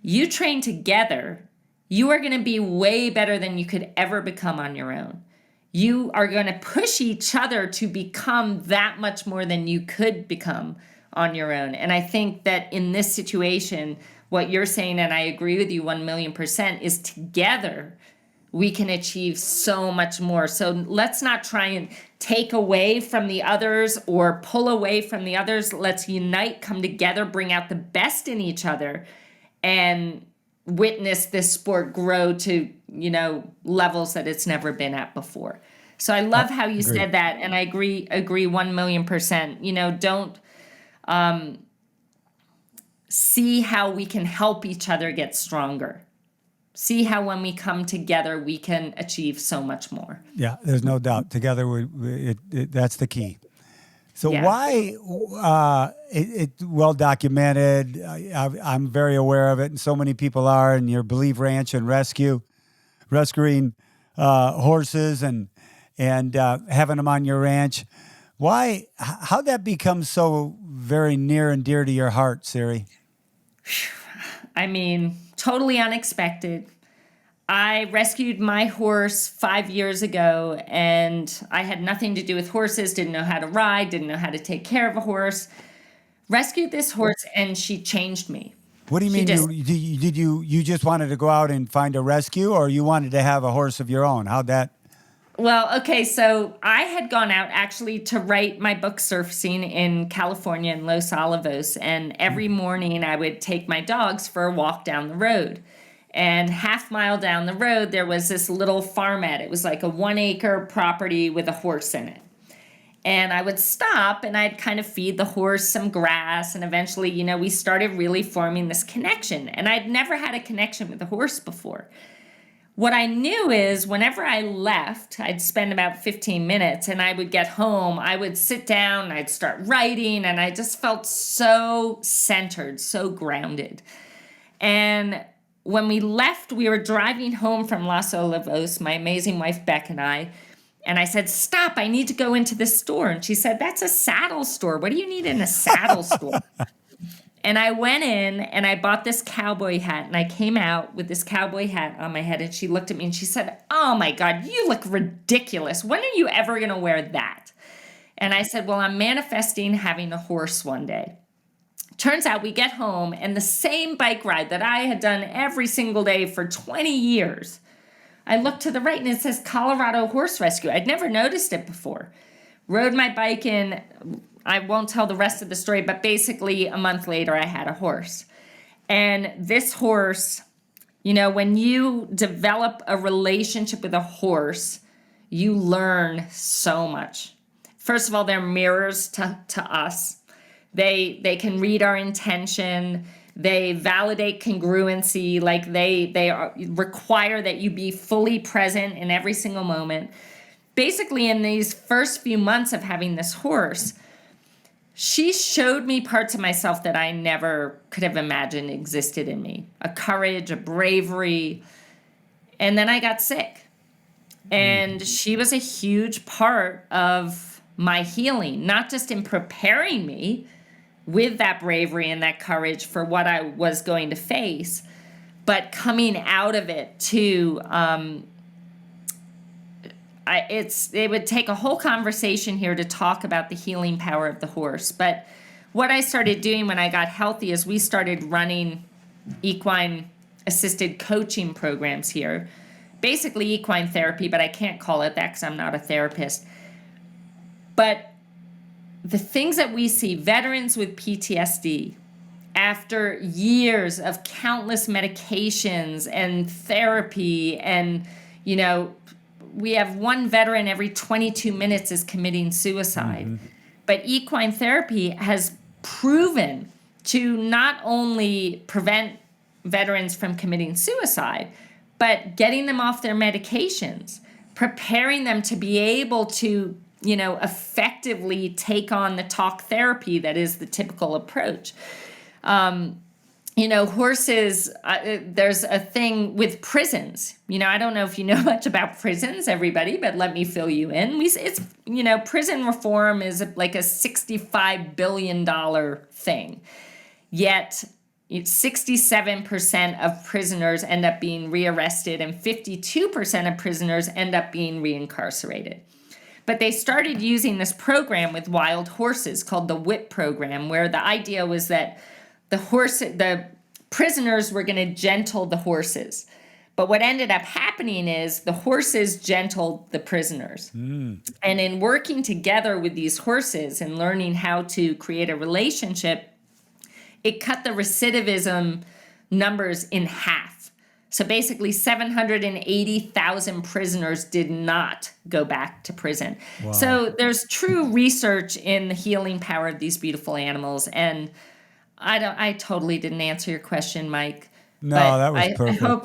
you train together. You are going to be way better than you could ever become on your own. You are going to push each other to become that much more than you could become on your own. And I think that in this situation, what you're saying, and I agree with you 1,000,000%, is together we can achieve so much more. So let's not try and take away from the others or pull away from the others. Let's unite, come together, bring out the best in each other, and witness this sport grow to, levels that it's never been at before. So I love how you said that, and I agree 1,000,000%. Don't see how we can help each other get stronger. See how when we come together, we can achieve so much more. Yeah, there's no doubt. Together, that's the key. So Yeah. why, it's well documented. I'm very aware of it, and so many people are, and your Believe Ranch and rescuing horses and having them on your ranch. Why, how'd that become so very near and dear to your heart, Siri? I mean, totally unexpected. I rescued my horse 5 years ago, and I had nothing to do with horses, didn't know how to ride, didn't know how to take care of a horse. Rescued this horse, and she changed me. What do you mean? You just wanted to go out and find a rescue, or you wanted to have a horse of your own? How'd that? Well, okay, so I had gone out actually to write my book Surf Scene in California in Los Olivos, and every morning I would take my dogs for a walk down the road. And half-mile down the road, there was this little farmette. It was like a 1-acre property with a horse in it. And I would stop and I'd kind of feed the horse some grass. And eventually, we started really forming this connection. And I'd never had a connection with a horse before. What I knew is whenever I left, I'd spend about 15 minutes and I would get home, I would sit down, I'd start writing, and I just felt so centered, so grounded. And when we left, we were driving home from Los Olivos, my amazing wife, Beck, and I said, stop, I need to go into this store. And she said, that's a saddle store. What do you need in a saddle store? And I went in and I bought this cowboy hat, and I came out with this cowboy hat on my head, and she looked at me and she said, oh my God, you look ridiculous. When are you ever going to wear that? And I said, well, I'm manifesting having a horse one day. Turns out we get home, and the same bike ride that I had done every single day for 20 years, I looked to the right and it says Colorado Horse Rescue. I'd never noticed it before. Rode my bike in. I won't tell the rest of the story, but basically a month later I had a horse. And this horse, when you develop a relationship with a horse, you learn so much. First of all, they're mirrors to us. They can read our intention. They validate congruency. Like they require that you be fully present in every single moment. Basically, in these first few months of having this horse, she showed me parts of myself that I never could have imagined existed in me. A courage, a bravery. And then I got sick. And she was a huge part of my healing, not just in preparing me with that bravery and that courage for what I was going to face, but coming out of it too. It would take a whole conversation here to talk about the healing power of the horse. But what I started doing when I got healthy is we started running equine assisted coaching programs here. Basically equine therapy, but I can't call it that because I'm not a therapist. But the things that we see, veterans with PTSD, after years of countless medications and therapy, and, we have one veteran every 22 minutes is committing suicide. Mm-hmm. But equine therapy has proven to not only prevent veterans from committing suicide, but getting them off their medications, preparing them to be able to, effectively take on the talk therapy that is the typical approach. horses, there's a thing with prisons. I don't know if you know much about prisons, everybody, but let me fill you in. Prison reform is like a $65 billion thing. Yet 67% of prisoners end up being rearrested and 52% of prisoners end up being reincarcerated. But they started using this program with wild horses called the whip program, where the idea was that the prisoners were going to gentle the horses. But what ended up happening is the horses gentled the prisoners. And in working together with these horses and learning how to create a relationship, it cut the recidivism numbers in half. So basically 780,000 prisoners did not go back to prison. Wow. So there's true research in the healing power of these beautiful animals. And I totally didn't answer your question, Mike. No, that was perfect. I hope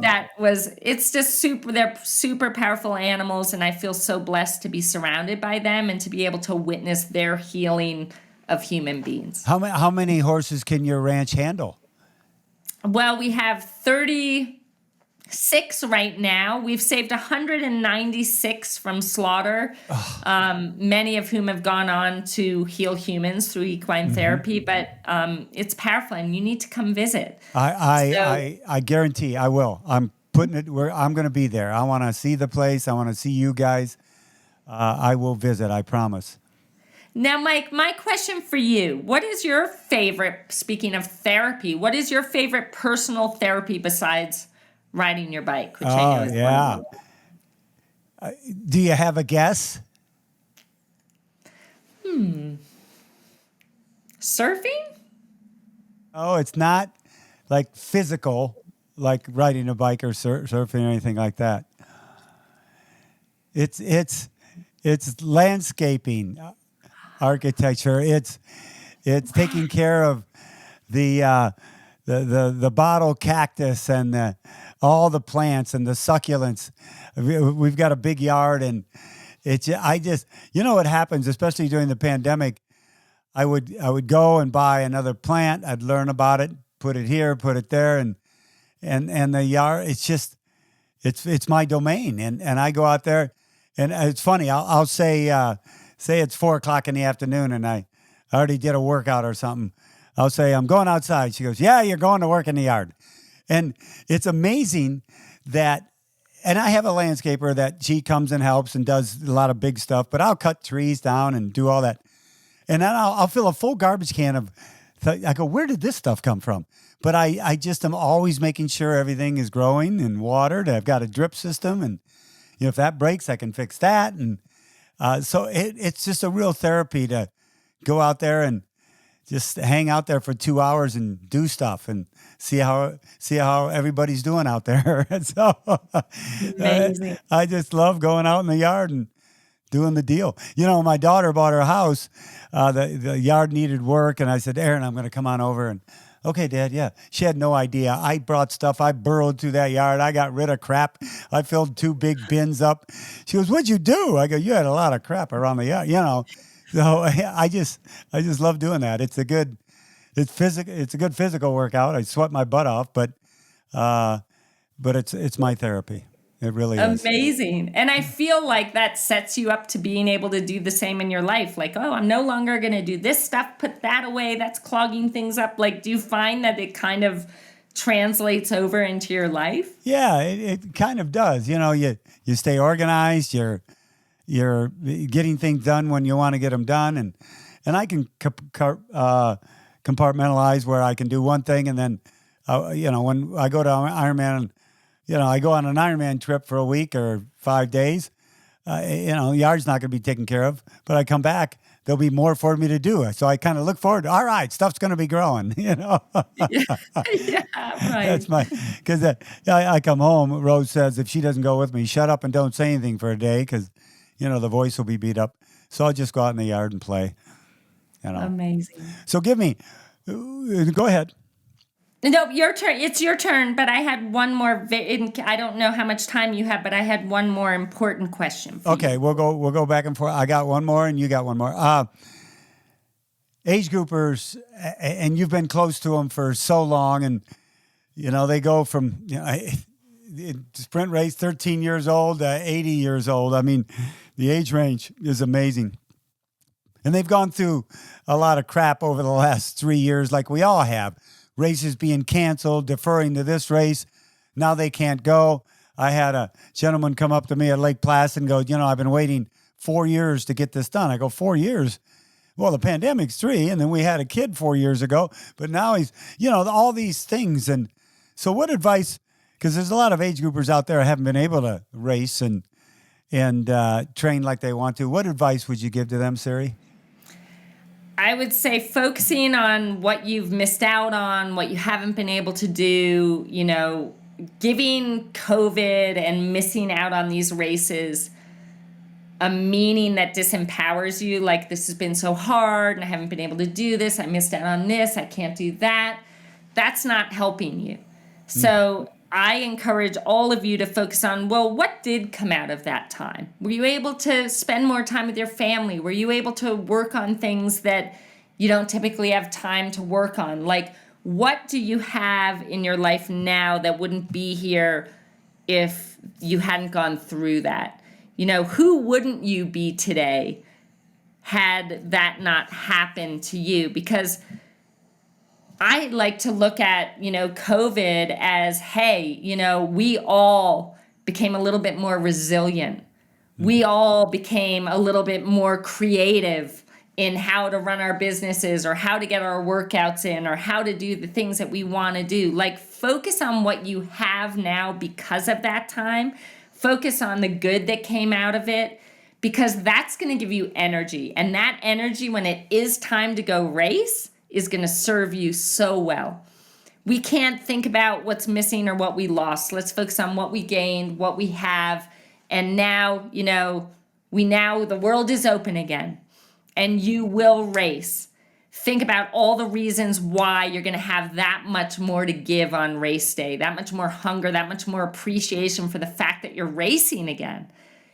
it's just they're super powerful animals, and I feel so blessed to be surrounded by them and to be able to witness their healing of human beings. How many horses can your ranch handle? Well, we have 36 right now. We've saved 196 from slaughter, many of whom have gone on to heal humans through equine therapy. But it's powerful, and you need to come visit. I guarantee I will. I'm putting it where I'm going to be there. I want to see the place. I want to see you guys. I will visit. I promise. Now, Mike, my question for you, what is your favorite, speaking of therapy, what is your favorite personal therapy besides riding your bike? Which I know is yeah. Do you have a guess? Surfing? Oh, it's not like physical, like riding a bike or surfing or anything like that. It's landscaping, architecture. It's taking care of the bottle cactus and all the plants and the succulents. We've got a big yard, and what happens, especially during the pandemic, I would go and buy another plant. I'd learn about it, put it here, put it there, and the yard. It's my domain, and I go out there, and it's funny. I'll say it's 4:00 in the afternoon, and I already did a workout or something. I'll say, I'm going outside. She goes, yeah, you're going to work in the yard. And it's amazing that, and I have a landscaper that she comes and helps and does a lot of big stuff, but I'll cut trees down and do all that. And then I'll fill a full garbage can of, I go, where did this stuff come from? But I just am always making sure everything is growing and watered. I've got a drip system, and if that breaks, I can fix that. And so it's just a real therapy to go out there and just hang out there for 2 hours and do stuff and see how everybody's doing out there. And so amazing. I just love going out in the yard and doing the deal. My daughter bought her house. The yard needed work, and I said, Aaron, I'm going to come on over. And okay, Dad, yeah. She had no idea. I brought stuff. I burrowed through that yard. I got rid of crap. I filled 2 big bins up. She goes, what'd you do? I go, you had a lot of crap around the yard, So I just love doing that. It's a good physical workout. I sweat my butt off, but it's my therapy. It really is. Amazing. And I feel like that sets you up to being able to do the same in your life. Like, oh, I'm no longer going to do this stuff, put that away. That's clogging things up. Like, do you find that it kind of translates over into your life? Yeah, it kind of does. You stay organized. You're getting things done when you want to get them done. And I can compartmentalize where I can do one thing. And then, when I go to Ironman, I go on an Ironman trip for a week or 5 days. Yard's not going to be taken care of, but I come back, there'll be more for me to do. So I kind of look forward to, all right, stuff's going to be growing, Yeah, right. That's because I come home, Rose says, if she doesn't go with me, shut up and don't say anything for a day, because, the voice will be beat up. So I'll just go out in the yard and play. Amazing. So go ahead. No, your turn. It's your turn, but I had one more. I don't know how much time you have, but I had one more important question for you. We'll go back and forth. I got one more, and you got one more. Age groupers, and you've been close to them for so long, and They go from sprint race 13 years old to 80 years old. I mean, the age range is amazing. And they've gone through a lot of crap over the last 3 years, like we all have. Races being canceled, deferring to this race. Now they can't go. I had a gentleman come up to me at Lake Placid and go, I've been waiting 4 years to get this done. I go, 4 years? Well, the pandemic's 3, and then we had a kid 4 years ago, but now he's, all these things. And so what advice, because there's a lot of age groupers out there who haven't been able to race and train like they want to. What advice would you give to them, Siri? I would say focusing on what you've missed out on, what you haven't been able to do, giving COVID and missing out on these races a meaning that disempowers you, like this has been so hard and I haven't been able to do this, I missed out on this, I can't do that. That's not helping you. So I encourage all of you to focus on, well, what did come out of that time? Were you able to spend more time with your family? Were you able to work on things that you don't typically have time to work on? Like, what do you have in your life now that wouldn't be here if you hadn't gone through that? Who wouldn't you be today had that not happened to you? Because I like to look at, COVID as, hey, we all became a little bit more resilient. We all became a little bit more creative in how to run our businesses or how to get our workouts in or how to do the things that we want to do. Like, focus on what you have now because of that time. Focus on the good that came out of it, because that's going to give you energy. And that energy, when it is time to go race, is going to serve you so well. We can't think about what's missing or what we lost. Let's focus on what we gained, what we have. And now, the world is open again and you will race. Think about all the reasons why you're going to have that much more to give on race day, that much more hunger, that much more appreciation for the fact that you're racing again.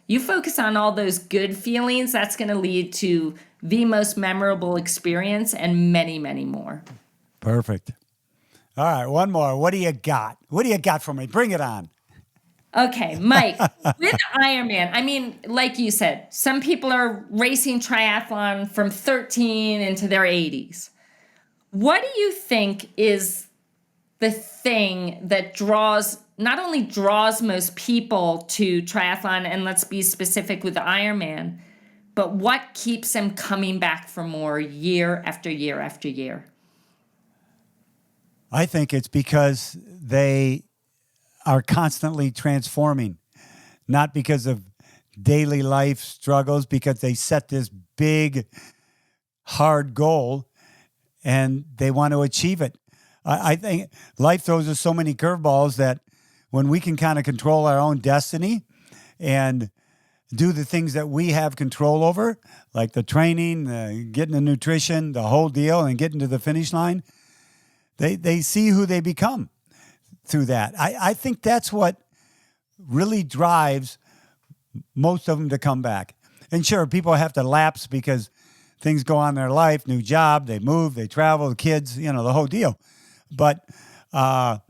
You focus on all those good feelings, that's going to lead to the most memorable experience and many, many more. Perfect. All right, one more. What do you got? What do you got for me? Bring it on. Okay, Mike, with Ironman, I mean, like you said, some people are racing triathlon from 13 into their 80s. What do you think is the thing that not only draws most people to triathlon, and let's be specific with Ironman, but what keeps them coming back for more year after year after year? I think it's because they are constantly transforming, not because of daily life struggles, because they set this big, hard goal and they want to achieve it. I think life throws us so many curveballs that when we can kind of control our own destiny and do the things that we have control over, like the training, getting the nutrition, the whole deal, and getting to the finish line, they see who they become through that. I think that's what really drives most of them to come back. And sure, people have to lapse because things go on in their life, new job, they move, they travel, the kids, the whole deal. But I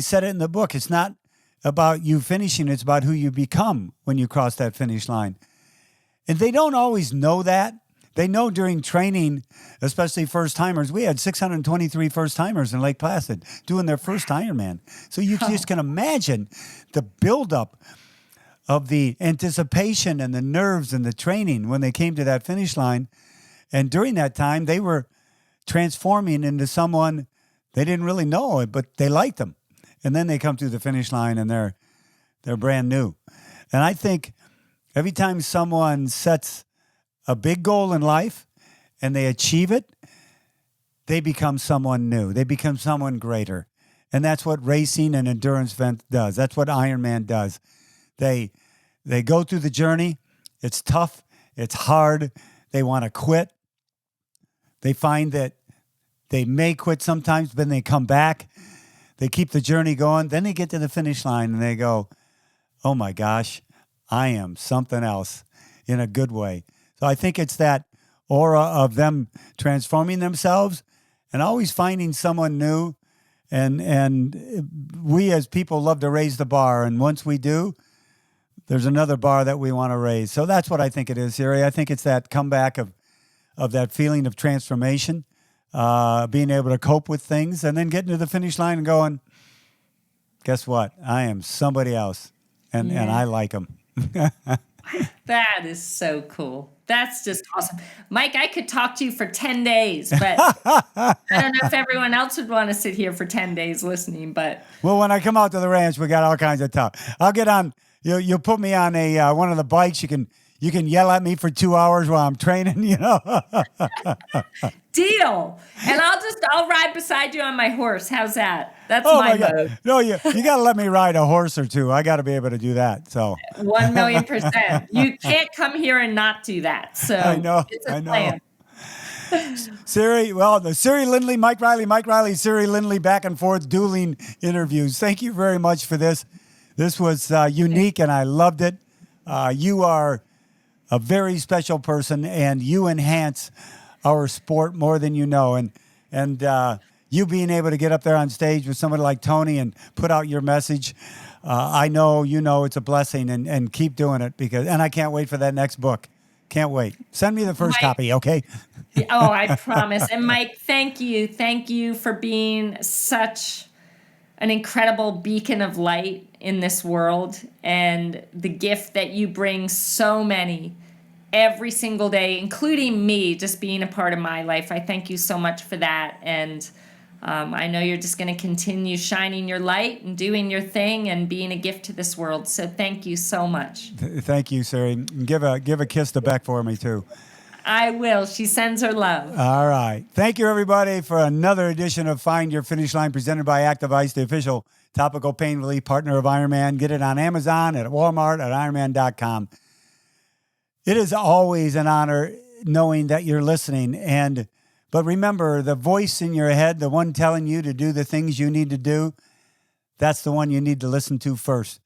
said it in the book, it's not about you finishing, it's about who you become when you cross that finish line. And they don't always know that. They know during training, especially first-timers, we had 623 first-timers in Lake Placid doing their first Ironman. So you just can imagine the buildup of the anticipation and the nerves and the training when they came to that finish line. And during that time, they were transforming into someone they didn't really know, but they liked them. And then they come through the finish line and they're brand new. And I think every time someone sets a big goal in life and they achieve it, they become someone new. They become someone greater. And that's what racing and endurance event does. That's what Ironman does. They go through the journey. It's tough. It's hard. They want to quit. They find that they may quit sometimes, but then they come back. They keep the journey going. Then they get to the finish line and they go, oh my gosh, I am something else in a good way. So I think it's that aura of them transforming themselves and always finding someone new And we as people love to raise the bar. And once we do, there's another bar that we want to raise. So that's what I think it is, Siri. I think it's that comeback of that feeling of transformation, being able to cope with things, and then getting to the finish line and going, guess what? I am somebody else, and I like them. That is so cool. That's just awesome. Mike, I could talk to you for 10 days, but I don't know if everyone else would want to sit here for 10 days listening, but. Well, when I come out to the ranch, we got all kinds of stuff. I'll get on, you'll put me on one of the bikes. You can yell at me for 2 hours while I'm training, Deal. And I'll ride beside you on my horse. How's that? That's my mode. No, you got to let me ride a horse or two. I got to be able to do that. So 1,000,000%. You can't come here and not do that. So I know. It's a plan. Siri, the Siri Lindley, Mike Reilly, Siri Lindley, back and forth dueling interviews. Thank you very much for this. This was unique, and I loved it. You are a very special person, and you enhance our sport more than you know. And you being able to get up there on stage with somebody like Tony and put out your message, I know it's a blessing, and keep doing it, and I can't wait for that next book. Can't wait. Send me the first copy, okay? Oh, I promise. And Mike, thank you. Thank you for being such an incredible beacon of light in this world, and the gift that you bring so many every single day, including me, just being a part of my life. I thank you so much for that. And I know you're just going to continue shining your light and doing your thing and being a gift to this world. So thank you so much. Thank you, Siri. Give a kiss to Beck for me, too. I will. She sends her love. All right. Thank you, everybody, for another edition of Find Your Finish Line, presented by Active Ice, the official topical pain relief partner of Ironman. Get it on Amazon, at Walmart, at Ironman.com. It is always an honor knowing that you're listening. But remember, the voice in your head, the one telling you to do the things you need to do, that's the one you need to listen to first,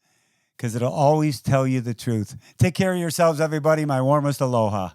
because it'll always tell you the truth. Take care of yourselves, everybody. My warmest aloha.